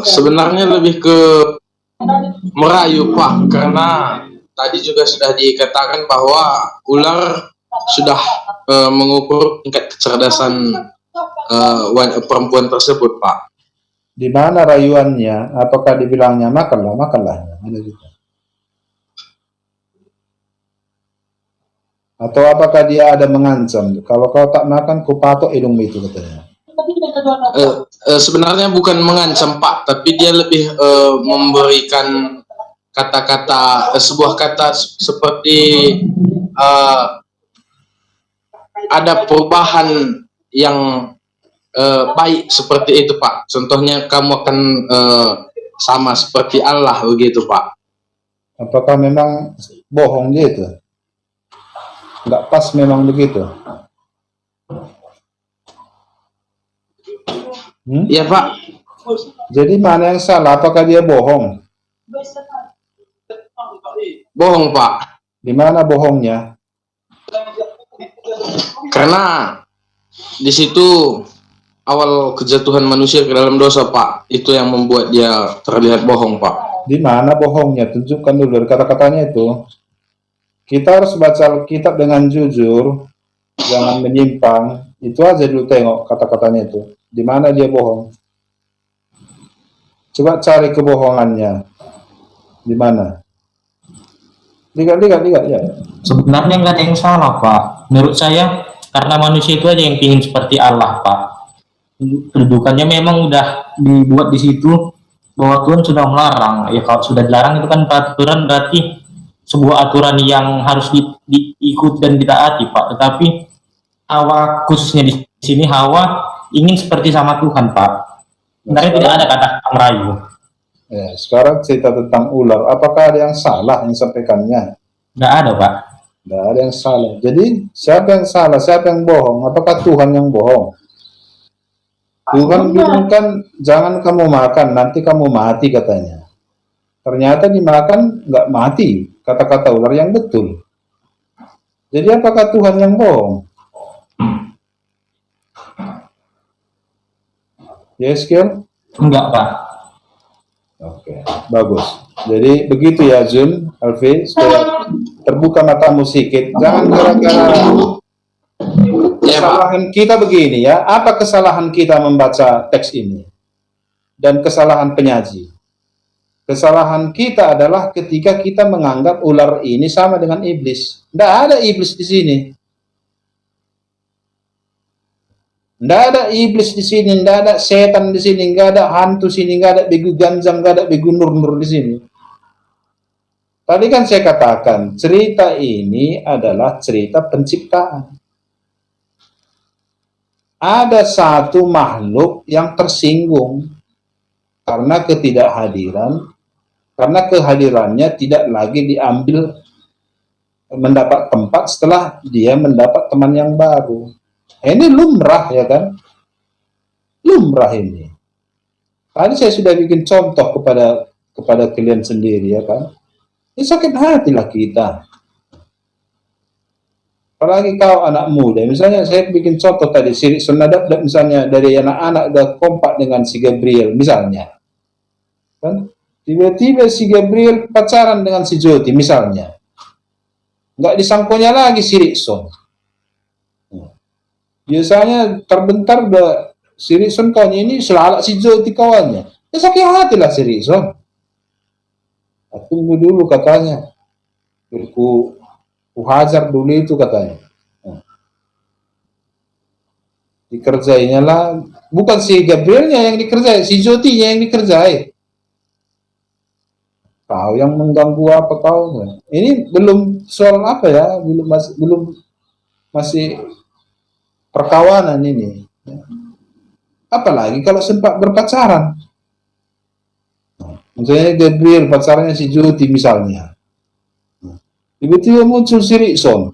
Sebenarnya lebih ke merayu Pak, karena tadi juga sudah dikatakan bahwa ular sudah mengukur tingkat kecerdasan perempuan tersebut Pak. Di mana rayuannya? Apakah dibilangnya makanlah? Ada gitu. Atau apakah dia ada mengancam? Kalau kau tak makan, ku patok hidungmu itu katanya. Sebenarnya bukan mengancam Pak, tapi dia lebih memberikan kata-kata, sebuah kata seperti ada perubahan yang baik seperti itu Pak. Contohnya kamu akan sama seperti Allah begitu Pak. Apakah memang bohong dia itu? Nggak pas memang begitu? Iya Pak. Jadi mana yang salah? Apakah dia bohong? Bohong Pak. Di mana bohongnya? Karena di situ awal kejatuhan manusia ke dalam dosa Pak. Itu yang membuat dia terlihat bohong Pak. Di mana bohongnya? Tunjukkan dulu dari kata-katanya itu. Kita harus baca Alkitab dengan jujur, jangan menyimpang. Itu aja dulu, tengok kata-katanya itu. Di mana dia bohong? Coba cari kebohongannya. Di mana? Lihat ya. Sebenarnya nggak ada yang salah, Pak. Menurut saya, karena manusia itu aja yang ingin seperti Allah, Pak. Kedudukannya memang udah dibuat di situ bahwa Tuhan sudah melarang. Ya kalau sudah dilarang itu kan peraturan, berarti sebuah aturan yang harus diikuti dan ditaati, Pak. Tetapi Hawa, khususnya di sini Hawa ingin seperti sama Tuhan, Pak. Sebenarnya tidak ada kata merayu. Ya, sekarang cerita tentang ular. Apakah ada yang salah yang sampaikannya? Nggak ada, Pak. Nggak ada yang salah. Jadi siapa yang salah? Siapa yang bohong? Apakah Tuhan yang bohong? Tuhan bilang kan, jangan kamu makan, nanti kamu mati katanya. Ternyata dimakan nggak mati. Kata-kata ular yang betul. Jadi apakah Tuhan yang bohong? Yes, Kiel? Enggak, Pak. Oke, bagus. Jadi begitu ya, Jun, Alfi, supaya terbuka matamu sedikit. Jangan gara-gara kesalahan kita begini ya. Apa kesalahan kita membaca teks ini? Dan kesalahan penyaji. Kesalahan kita adalah ketika kita menganggap ular ini sama dengan iblis. Tidak ada iblis di sini. Tidak ada iblis di sini, tidak ada setan di sini, nggak ada hantu sini, nggak ada begu ganjang, nggak ada begu nur-nur di sini. Tadi kan saya katakan, cerita ini adalah cerita penciptaan. Ada satu makhluk yang tersinggung karena ketidakhadiran, karena kehadirannya tidak lagi diambil mendapat tempat setelah dia mendapat teman yang baru. Ini lumrah ya kan? Lumrah ini. Tadi saya sudah bikin contoh kepada kalian sendiri ya kan? Ini sakit hatilah kita. Apalagi kau anak muda, misalnya saya bikin contoh tadi, Sirik Sonadab misalnya dari anak-anak udah kompak dengan si Gabriel misalnya. Kan? Tiba-tiba si Gabriel pacaran dengan si Joti misalnya. Nggak disangkonya lagi si Rikson. Biasanya terbentar udah si Rikson kawannya ini selalak si Joti kawannya. Ya sakit hati lah si Rikson. Tunggu dulu katanya. Ku hajar dulu itu katanya. Dikerjainya lah. Bukan si Gabrielnya yang dikerjai, si Jotinya yang dikerjai. Kau yang mengganggu apa kau? Ini belum soal apa ya, belum masih perkawanan ini. Apalagi kalau sempat berpacaran. Misalnya Gabriel pacarnya si Joti misalnya. Tiba-tiba muncul si Rikson.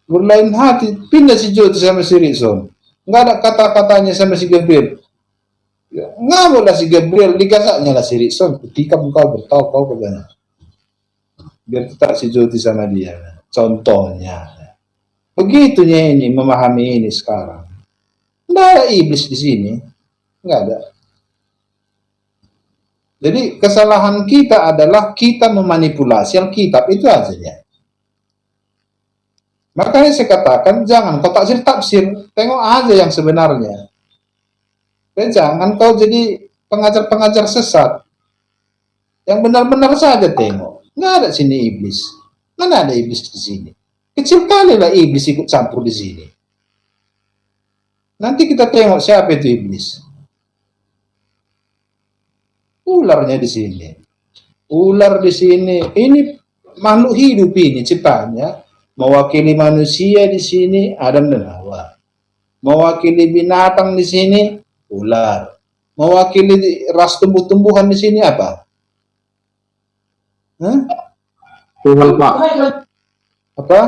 Berlain hati, pindah si Joti sama si Rikson. Nggak ada kata-katanya sama si Gabriel. Ngamuk lah si Gabriel, digasaknya lah si Rikson. Ketika engkau bertahu kau bagaimana. Biar tetap si Joti sama dia. Contohnya. Begitunya ini, memahami ini sekarang. Nggak ada iblis di sini. Nggak ada. Jadi kesalahan kita adalah kita memanipulasi Alkitab, itu aja. Makanya saya katakan jangan kau tafsir, tengok aja yang sebenarnya. Dan jangan kau jadi pengajar-pengajar sesat. Yang benar-benar saja tengok. Nggak ada sini iblis. Mana ada iblis di sini? Kecil kali lah iblis ikut campur di sini. Nanti kita tengok siapa itu iblis. Ularnya di sini. Ular di sini. Ini makhluk hidup ini ciptaannya. Mewakili manusia di sini Adam dan Hawa. Mewakili binatang di sini ular. Mewakili ras tumbuh-tumbuhan di sini apa? Hah? Pohon, Pak. Apa?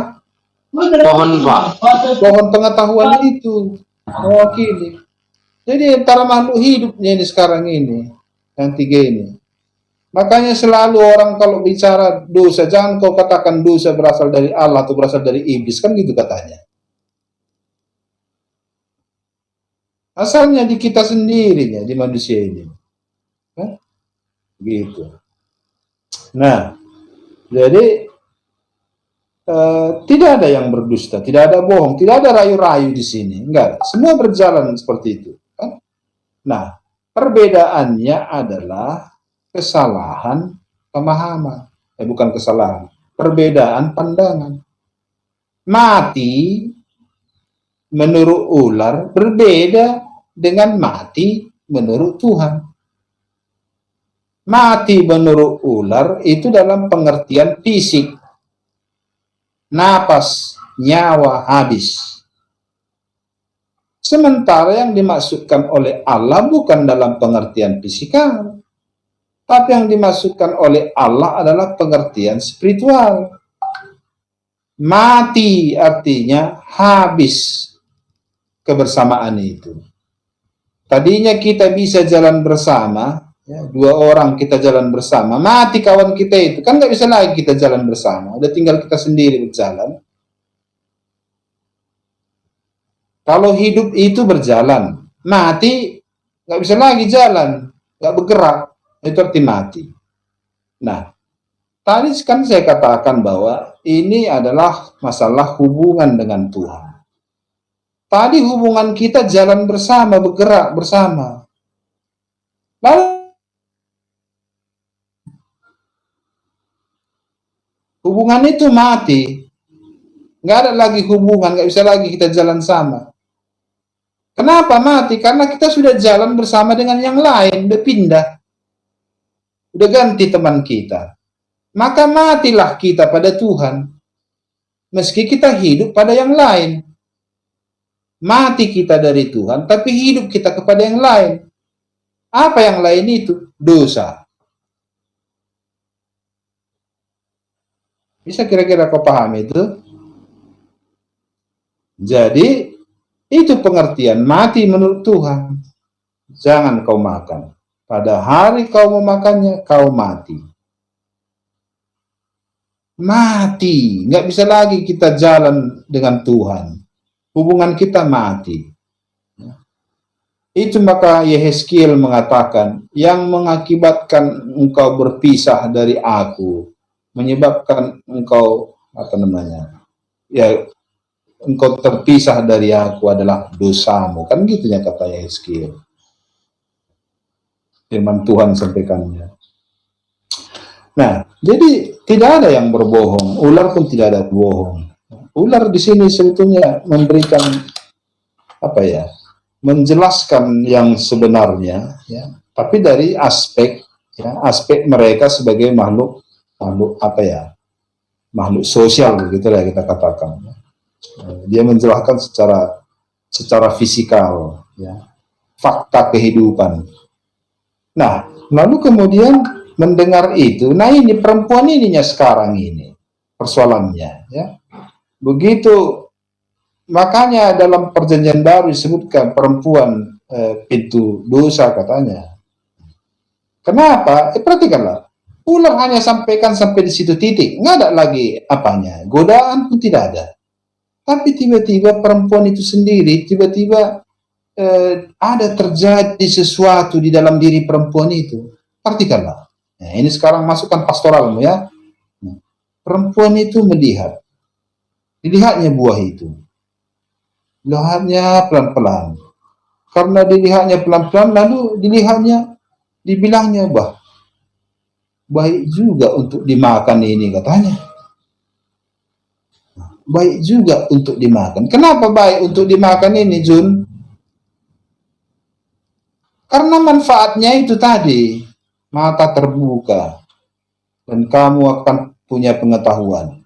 Pohon, Pak. Pohon pengetahuan itu mewakili. Jadi antara makhluk hidupnya ini sekarang ini. Yang tiga ini. Makanya selalu orang kalau bicara dosa, jangan kau katakan dosa berasal dari Allah atau berasal dari iblis, kan gitu katanya. Asalnya di kita sendirinya, di manusia ini. Gitu. Nah, Jadi tidak ada yang berdusta, tidak ada bohong, tidak ada rayu-rayu di sini, enggak. Semua berjalan seperti itu. Kan? Nah, perbedaannya adalah kesalahan pemahaman, bukan kesalahan, perbedaan pandangan. Mati menurut ular berbeda dengan mati menurut Tuhan. Mati menurut ular itu dalam pengertian fisik. Napas, nyawa habis. Sementara yang dimaksudkan oleh Allah bukan dalam pengertian fisikal, tapi yang dimaksudkan oleh Allah adalah pengertian spiritual. Mati artinya habis kebersamaan itu. Tadinya kita bisa jalan bersama, ya, 2 orang kita jalan bersama, mati kawan kita itu, kan nggak bisa lagi kita jalan bersama, udah tinggal kita sendiri berjalan. Kalau hidup itu berjalan, mati nggak bisa lagi jalan, nggak bergerak, itu arti mati. Nah, tadi kan saya katakan bahwa ini adalah masalah hubungan dengan Tuhan. Tadi hubungan kita jalan bersama, bergerak bersama. Lalu hubungan itu mati, nggak ada lagi hubungan, nggak bisa lagi kita jalan sama. Kenapa mati? Karena kita sudah jalan bersama dengan yang lain, udah pindah, udah ganti teman kita. Maka matilah kita pada Tuhan, meski kita hidup pada yang lain. Mati kita dari Tuhan, tapi hidup kita kepada yang lain. Apa yang lain itu? Dosa. Bisa kira-kira kau paham itu? Jadi, itu pengertian mati menurut Tuhan. Jangan kau makan. Pada hari kau memakannya, kau mati. Mati. Nggak bisa lagi kita jalan dengan Tuhan. Hubungan kita mati. Itu maka Yehezkiel mengatakan, yang mengakibatkan engkau berpisah dari aku, menyebabkan engkau engkau terpisah dari aku adalah dosamu, kan gitunya kata Yehezkiel. Firman Tuhan sampaikannya. Nah, jadi tidak ada yang berbohong, ular pun tidak ada bohong. Ular di sini sebetulnya memberikan menjelaskan yang sebenarnya, ya, tapi dari aspek mereka sebagai makhluk sosial, begitulah kita katakan. Dia menjelaskan secara fisikal, ya, fakta kehidupan. Nah, lalu kemudian mendengar itu, nah ini perempuan ininya sekarang ini persoalannya, ya. Begitu, makanya dalam perjanjian baru disebutkan perempuan pintu dosa katanya. Kenapa? Perhatikanlah, ular hanya sampaikan sampai di situ titik, nggak ada lagi apanya, godaan pun tidak ada. Tapi tiba-tiba perempuan itu sendiri, tiba-tiba ada terjadi sesuatu di dalam diri perempuan itu. Perhatikanlah. Nah, ini sekarang masukkan pastoralmu, ya. Perempuan itu dilihatnya buah itu. Dilihatnya pelan-pelan. Karena dilihatnya pelan-pelan, lalu dibilangnya, baik juga untuk dimakan ini, katanya. Baik juga untuk dimakan. Kenapa baik untuk dimakan ini, Jun? Karena manfaatnya itu tadi, mata terbuka, dan kamu akan punya pengetahuan.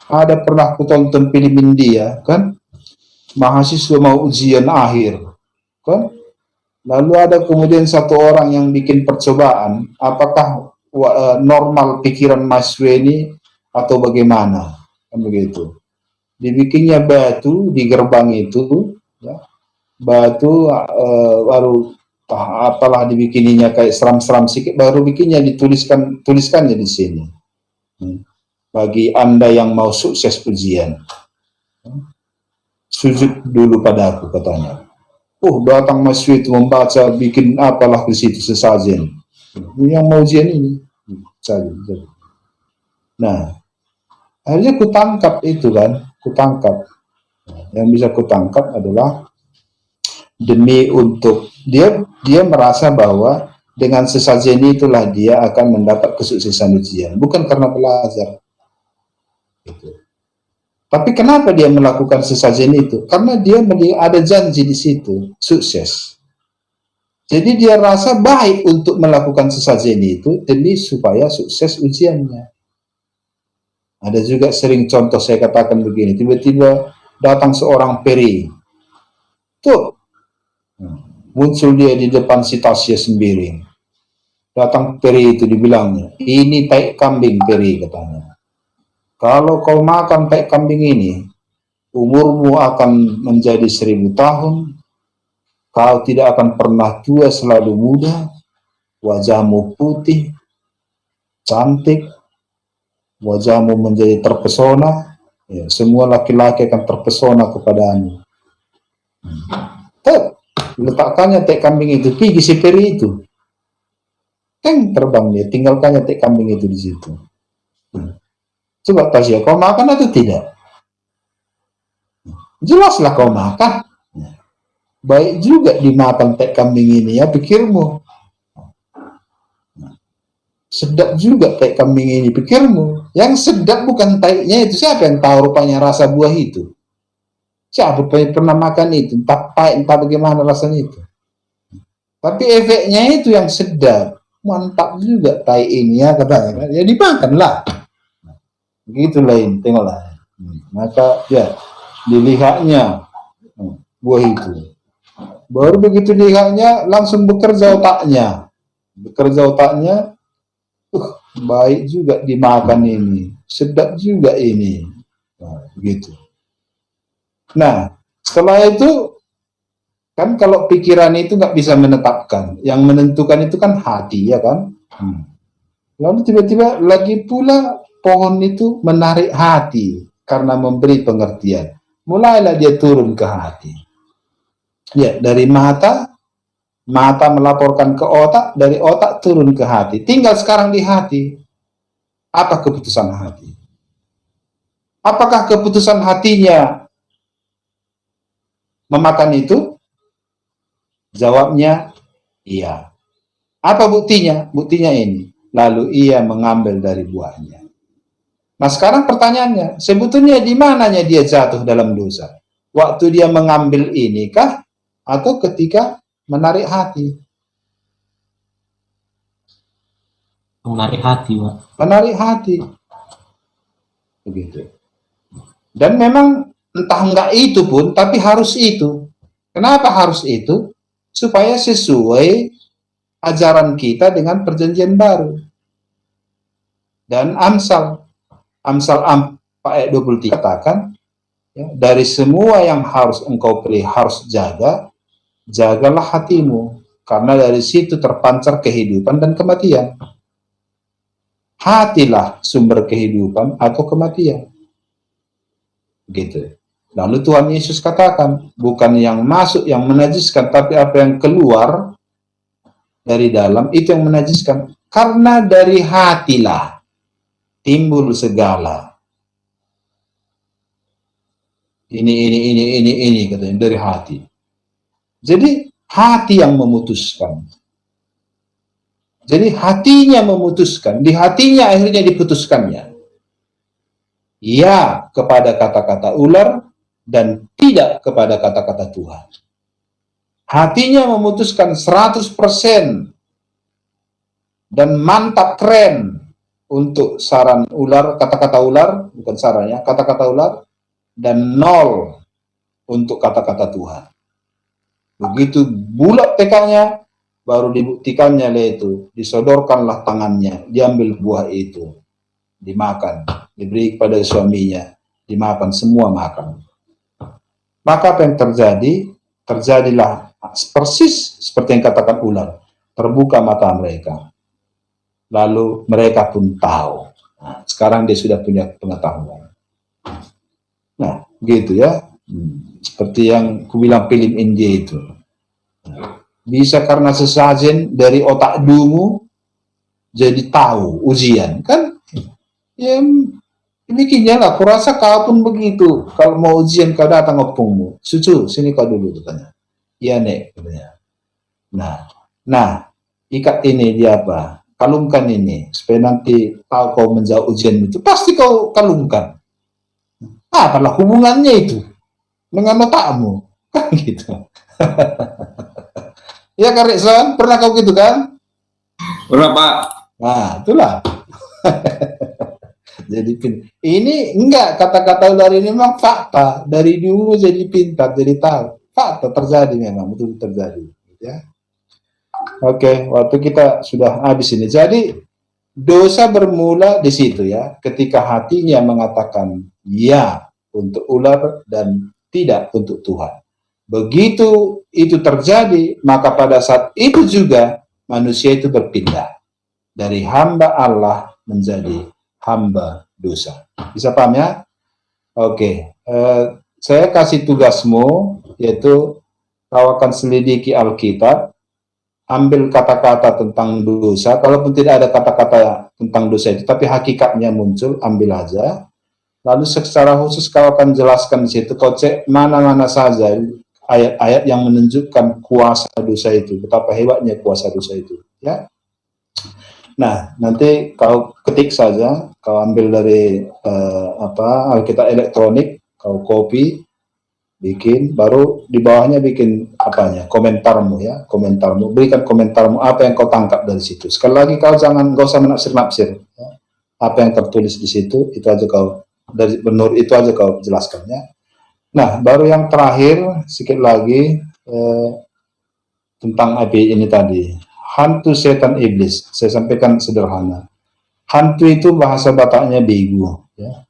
Ada pernah aku tonton film India, kan? Mahasiswa mau ujian akhir, kan? Lalu ada kemudian satu orang yang bikin percobaan, apakah normal pikiran mahasiswa ini atau bagaimana, kan begitu. Dibikinnya batu di gerbang itu, ya. Batu baru apalah dibikininya kayak seram-seram sedikit, baru bikinnya tuliskannya di sini. Bagi Anda yang mau sukses ujian, sujud dulu pada aku, katanya. Datang mahasiswa itu membaca, bikin apalah di situ sesajen. Yang mau ujian ini. Saja. Nah, akhirnya kutangkap itu kan, kutangkap. Yang bisa kutangkap adalah demi untuk dia merasa bahwa dengan sesajen itulah dia akan mendapat kesuksesan ujian, bukan karena belajar. Gitu. Tapi kenapa dia melakukan sesajen itu? Karena dia melihat ada janji di situ, sukses. Jadi dia rasa baik untuk melakukan sesajen itu demi supaya sukses ujiannya. Ada juga sering contoh saya katakan begini, tiba-tiba datang seorang peri. Tuh, muncul dia di depan si Tasya Sembiring. Datang peri itu dibilangnya, ini tai kambing peri katanya. Kalau kau makan tai kambing ini, umurmu akan menjadi 1000 tahun, kau tidak akan pernah tua, selalu muda, wajahmu putih, cantik, wajahmu menjadi terpesona, ya, semua laki-laki akan terpesona kepadamu. Letakkannya tai kambing itu, pergi si peri itu. Terbang dia, tinggalkannya tai kambing itu di situ. Coba Tasya, kau makan atau tidak? Jelaslah kau makan. Baik juga dimakan tai kambing ini ya, pikirmu. Sedap juga tai kambing ini, pikirmu. Yang sedap bukan tainya itu, siapa yang tahu rupanya rasa buah itu? Siapa yang pernah makan itu? Entah pahit, entah bagaimana rasanya itu. Tapi efeknya itu yang sedap. Mantap juga tai ini ya katanya. Ya dimakanlah. Begitu lain, tengoklah. Maka ya dilihatnya buah itu. Baru begitu dilihatnya langsung bekerja otaknya. Baik juga dimakan ini. Sedap juga ini. Nah, begitu. Nah, setelah itu kan kalau pikiran itu nggak bisa menetapkan, yang menentukan itu kan hati, ya kan? Lalu tiba-tiba lagi pula pohon itu menarik hati karena memberi pengertian. Mulailah dia turun ke hati. Ya, dari mata melaporkan ke otak, dari otak turun ke hati. Tinggal sekarang di hati. Apa keputusan hati? Apakah keputusan hatinya memakan itu? Jawabnya, iya. Apa buktinya? Buktinya ini. Lalu ia mengambil dari buahnya. Nah sekarang pertanyaannya, sebetulnya di mananya dia jatuh dalam dosa? Waktu dia mengambil ini kah? Atau ketika menarik hati? Menarik hati, Pak. Menarik hati. Begitu. Dan memang entah enggak itu pun, tapi harus itu. Kenapa harus itu? Supaya sesuai ajaran kita dengan perjanjian baru. Dan Amsal ayat 23 katakan, ya, dari semua yang harus engkau pilih harus jagalah hatimu, karena dari situ terpancar kehidupan dan kematian. Hatilah sumber kehidupan atau kematian. Begitu. Lalu Tuhan Yesus katakan, bukan yang masuk yang menajiskan, tapi apa yang keluar dari dalam itu yang menajiskan. Karena dari hatilah timbul segala. Ini katanya, dari hati. Jadi hati yang memutuskan. Jadi hatinya memutuskan, di hatinya akhirnya diputuskannya. Ya kepada kata-kata ular, dan tidak kepada kata-kata Tuhan. Hatinya memutuskan 100% dan mantap keren untuk saran ular, kata-kata ular, bukan sarannya, kata-kata ular, dan 0 untuk kata-kata Tuhan. Begitu bulat tekadnya, baru dibuktikannya itu, disodorkanlah tangannya, diambil buah itu, dimakan, diberi kepada suaminya, dimakan, semua makan. Maka apa yang terjadi? Terjadilah persis seperti yang katakan ular. Terbuka mata mereka. Lalu mereka pun tahu. Nah, sekarang dia sudah punya pengetahuan. Nah, gitu ya. Seperti yang kubilang film India itu. Bisa karena sesajen dari otak dungu, jadi tahu ujian kan? Ya demikiannya lah. Kurasa kau pun begitu. Kalau mau ujian kau datang opungmu. Cucu, sini kau dulu katanya. Iya nek katanya. Nah, ikat ini dia apa? Kalungkan ini supaya nanti tahu kau menjawab ujian itu. Pasti kau kalungkan. Apalah hubungannya itu dengan otakmu kan gitu. Ya Kak Rekson, pernah kau gitu kan? Pernah Pak. Nah, itulah. Jadi ini enggak, kata-kata dari ini memang fakta. Dari dulu jadi pintar, jadi tahu. Fakta terjadi memang, betul terjadi. Ya. Oke, waktu kita sudah habis ini. Jadi dosa bermula di situ ya, ketika hatinya mengatakan ya untuk ular dan tidak untuk Tuhan. Begitu itu terjadi, maka pada saat itu juga manusia itu berpindah dari hamba Allah menjadi hamba dosa. Bisa paham ya? Oke, saya kasih tugasmu, yaitu kau akan selidiki Alkitab, ambil kata-kata tentang dosa. Kalaupun tidak ada kata-kata tentang dosa itu, tapi hakikatnya muncul, ambil aja. Lalu secara khusus kau akan jelaskan di situ, kau cek mana-mana saja ayat-ayat yang menunjukkan kuasa dosa itu, betapa hebatnya kuasa dosa itu, ya. Nah, nanti kau ketik saja, kau ambil dari Alkitab elektronik, kau copy, bikin, baru di bawahnya bikin apanya, komentarmu ya, komentarmu, berikan komentarmu apa yang kau tangkap dari situ. Sekali lagi kau jangan, gak usah menafsir-nafsir, ya. Apa yang tertulis di situ, itu aja kau, dari menurut itu aja kau jelaskan ya. Nah, baru yang terakhir, sedikit lagi tentang AB ini tadi. Hantu setan iblis, saya sampaikan sederhana. Hantu itu bahasa Bataknya begu. Ya.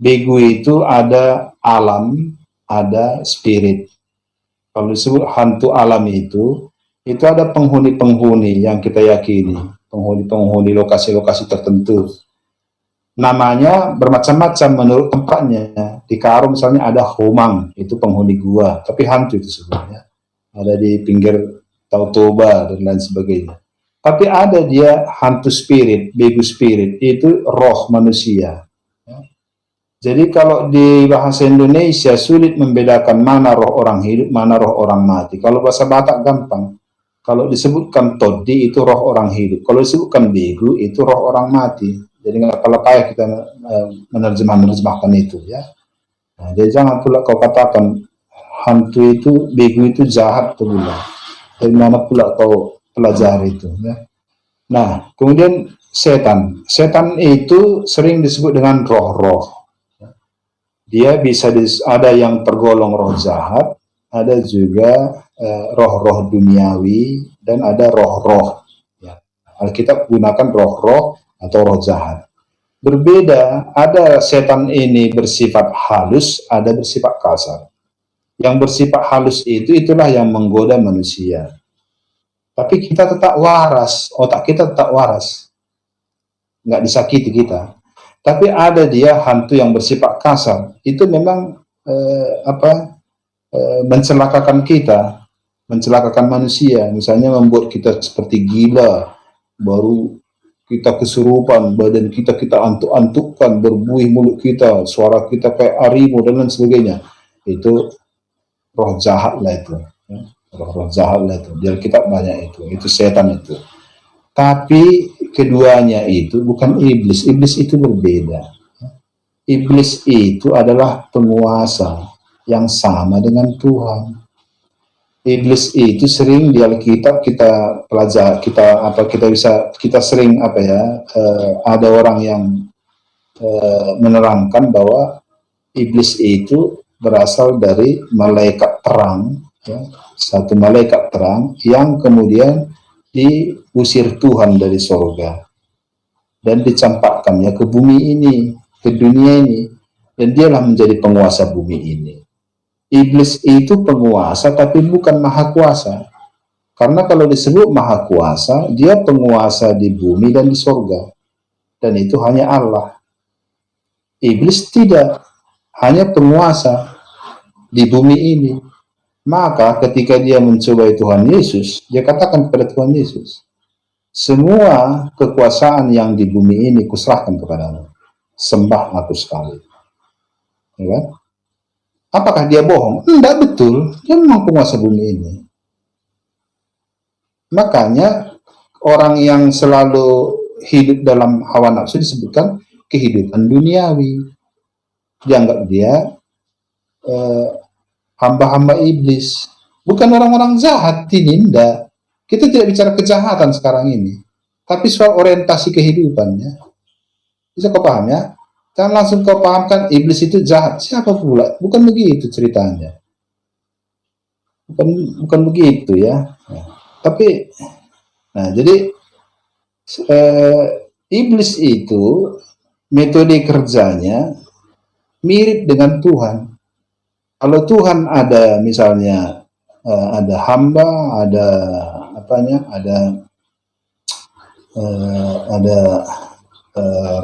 Begu itu ada alam, ada spirit. Kalau disebut hantu alam itu ada penghuni-penghuni yang kita yakini. Penghuni-penghuni lokasi-lokasi tertentu. Namanya bermacam-macam menurut tempatnya. Di Karo misalnya ada Homang, itu penghuni gua, tapi hantu itu sebenarnya. Ada di pinggir Tautoba dan lain sebagainya. Tapi ada dia hantu spirit, begu spirit, itu roh manusia. Ya. Jadi kalau di bahasa Indonesia sulit membedakan mana roh orang hidup, mana roh orang mati. Kalau bahasa Batak gampang. Kalau disebutkan todi itu roh orang hidup. Kalau disebutkan begu itu roh orang mati. Jadi nggak payah kita menerjemahkan itu ya. Nah, jadi jangan pula kau katakan hantu itu, begu itu jahat pula. Dari mana pula kau pelajari itu ya. Nah, kemudian setan. Setan itu sering disebut dengan roh-roh. Dia bisa ada yang tergolong roh jahat, ada juga roh-roh duniawi, dan ada roh-roh. Ya. Alkitab gunakan roh-roh atau roh jahat. Berbeda, ada setan ini bersifat halus, ada bersifat kasar. Yang bersifat halus itulah yang menggoda manusia. Tapi kita tetap waras, otak kita tetap waras. Nggak disakiti kita. Tapi ada dia hantu yang bersifat kasar. Itu memang mencelakakan kita, mencelakakan manusia. Misalnya membuat kita seperti gila, baru kita kesurupan, badan kita antuk-antukkan, berbuih mulut kita, suara kita kayak harimau dan lain sebagainya. Itu roh jahat lah itu, ya. Roh jahat lah itu. Di Alkitab banyak itu setan itu. Tapi keduanya itu bukan iblis. Iblis itu berbeda. Iblis itu adalah penguasa yang sama dengan Tuhan. Iblis itu sering di Alkitab kita pelajari, kita sering ada orang yang menerangkan bahwa iblis itu berasal dari malaikat terang, ya, satu malaikat terang yang kemudian diusir Tuhan dari surga dan dicampakkannya ke bumi ini, ke dunia ini, dan dialah menjadi penguasa bumi ini. Iblis itu penguasa tapi bukan maha kuasa. Karena kalau disebut maha kuasa, dia penguasa di bumi dan di surga. Dan itu hanya Allah. Iblis tidak, hanya penguasa di bumi ini. Maka ketika dia mencobai Tuhan Yesus, dia katakan kepada Tuhan Yesus, semua kekuasaan yang di bumi ini kuserahkan kepadamu. Sembah aku sekali. Ya kan? Apakah dia bohong? Tidak, betul. Dia memang penguasa bumi ini. Makanya orang yang selalu hidup dalam hawa nafsu disebutkan kehidupan duniawi. Dianggap dia hamba-hamba iblis. Bukan orang-orang jahat, tidak. Kita tidak bicara kejahatan sekarang ini, tapi soal orientasi kehidupannya. Bisa kau paham ya? Jangan langsung kau pahamkan iblis itu jahat. Siapa pula? Bukan begitu ceritanya. Bukan begitu ya. Nah, tapi, nah jadi iblis itu metode kerjanya mirip dengan Tuhan. Kalau Tuhan ada misalnya ada hamba, ada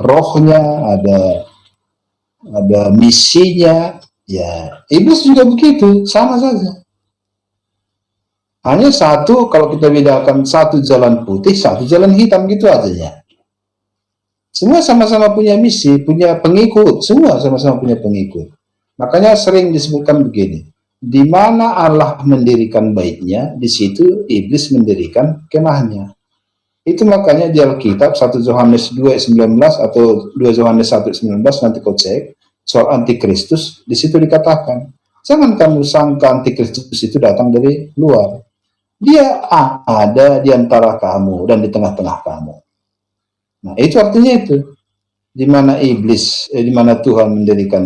rohnya, ada misinya, ya iblis juga begitu, sama saja. Hanya satu, kalau kita bedakan, satu jalan putih, satu jalan hitam, gitu aja ya. Semua sama-sama punya misi, punya pengikut, semua sama-sama punya pengikut. Makanya sering disebutkan begini, di mana Allah mendirikan baitnya, di situ iblis mendirikan kemahnya. Itu makanya di Alkitab 1 Yohanes 2:19 atau 2 Yohanes 1:19, nanti kau cek soal antikristus, di situ dikatakan, jangan kamu sangka antikristus itu datang dari luar. Dia ada di antara kamu dan di tengah-tengah kamu. Nah, itu artinya itu. Di mana di mana Tuhan mendirikan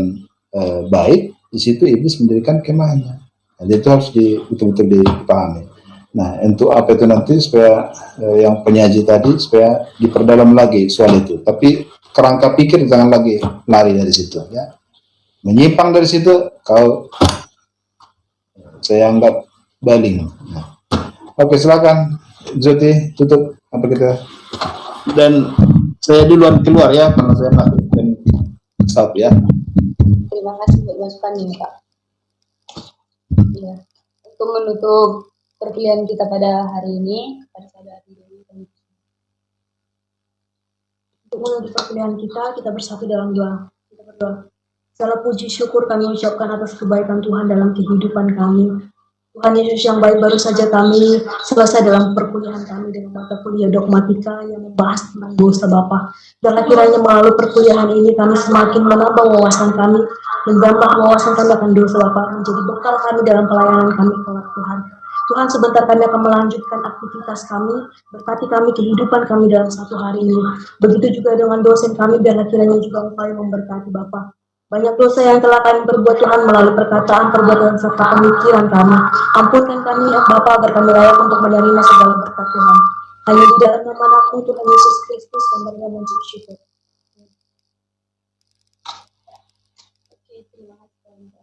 bait, di situ iblis mendirikan kemahnya. Nah, itu harus betul-betul dipahami. Nah, untuk apa itu nanti supaya yang penyaji tadi supaya diperdalam lagi soal itu. Tapi kerangka pikir jangan lagi lari dari situ ya. Menyimpang dari situ saya anggap baling. Nah. Oke, silakan Joti tutup apa kita. Dan saya duluan keluar ya karena saya melakukan stop ya. Terima kasih buat masukannya, Pak. Ya, untuk menutup perkuliahan kita pada hari ini, pada saudari Dewi. Untuk menutup perkuliahan kita bersatu dalam doa. Kita berdoa. Segala puji syukur kami ucapkan atas kebaikan Tuhan dalam kehidupan kami. Tuhan Yesus yang baik, baru saja kami selesai dalam perkuliahan kami dengan mata kuliah dogmatika yang membahas tentang dosa Bapa. Dan kiranya melalui perkuliahan ini kami semakin menambah wawasan kami, menambah wawasan kami akan dosa Bapa, menjadi bekal kami dalam pelayanan kami kelak Tuhan. Tuhan, sebentar kami akan melanjutkan aktivitas kami, berkati kami kehidupan kami dalam satu hari ini. Begitu juga dengan dosen kami, biarlah kiranya juga Engkau yang memberkati Bapa. Banyak dosa yang telah kami perbuat Tuhan melalui perkataan, perbuatan, serta pemikiran kami. Ampunkan kami ya Bapa agar kami layak untuk menerima segala berkat Tuhan. Hanya di dalam nama Tuhan Yesus Kristus yang mengucap syukur. Oke, terima kasih.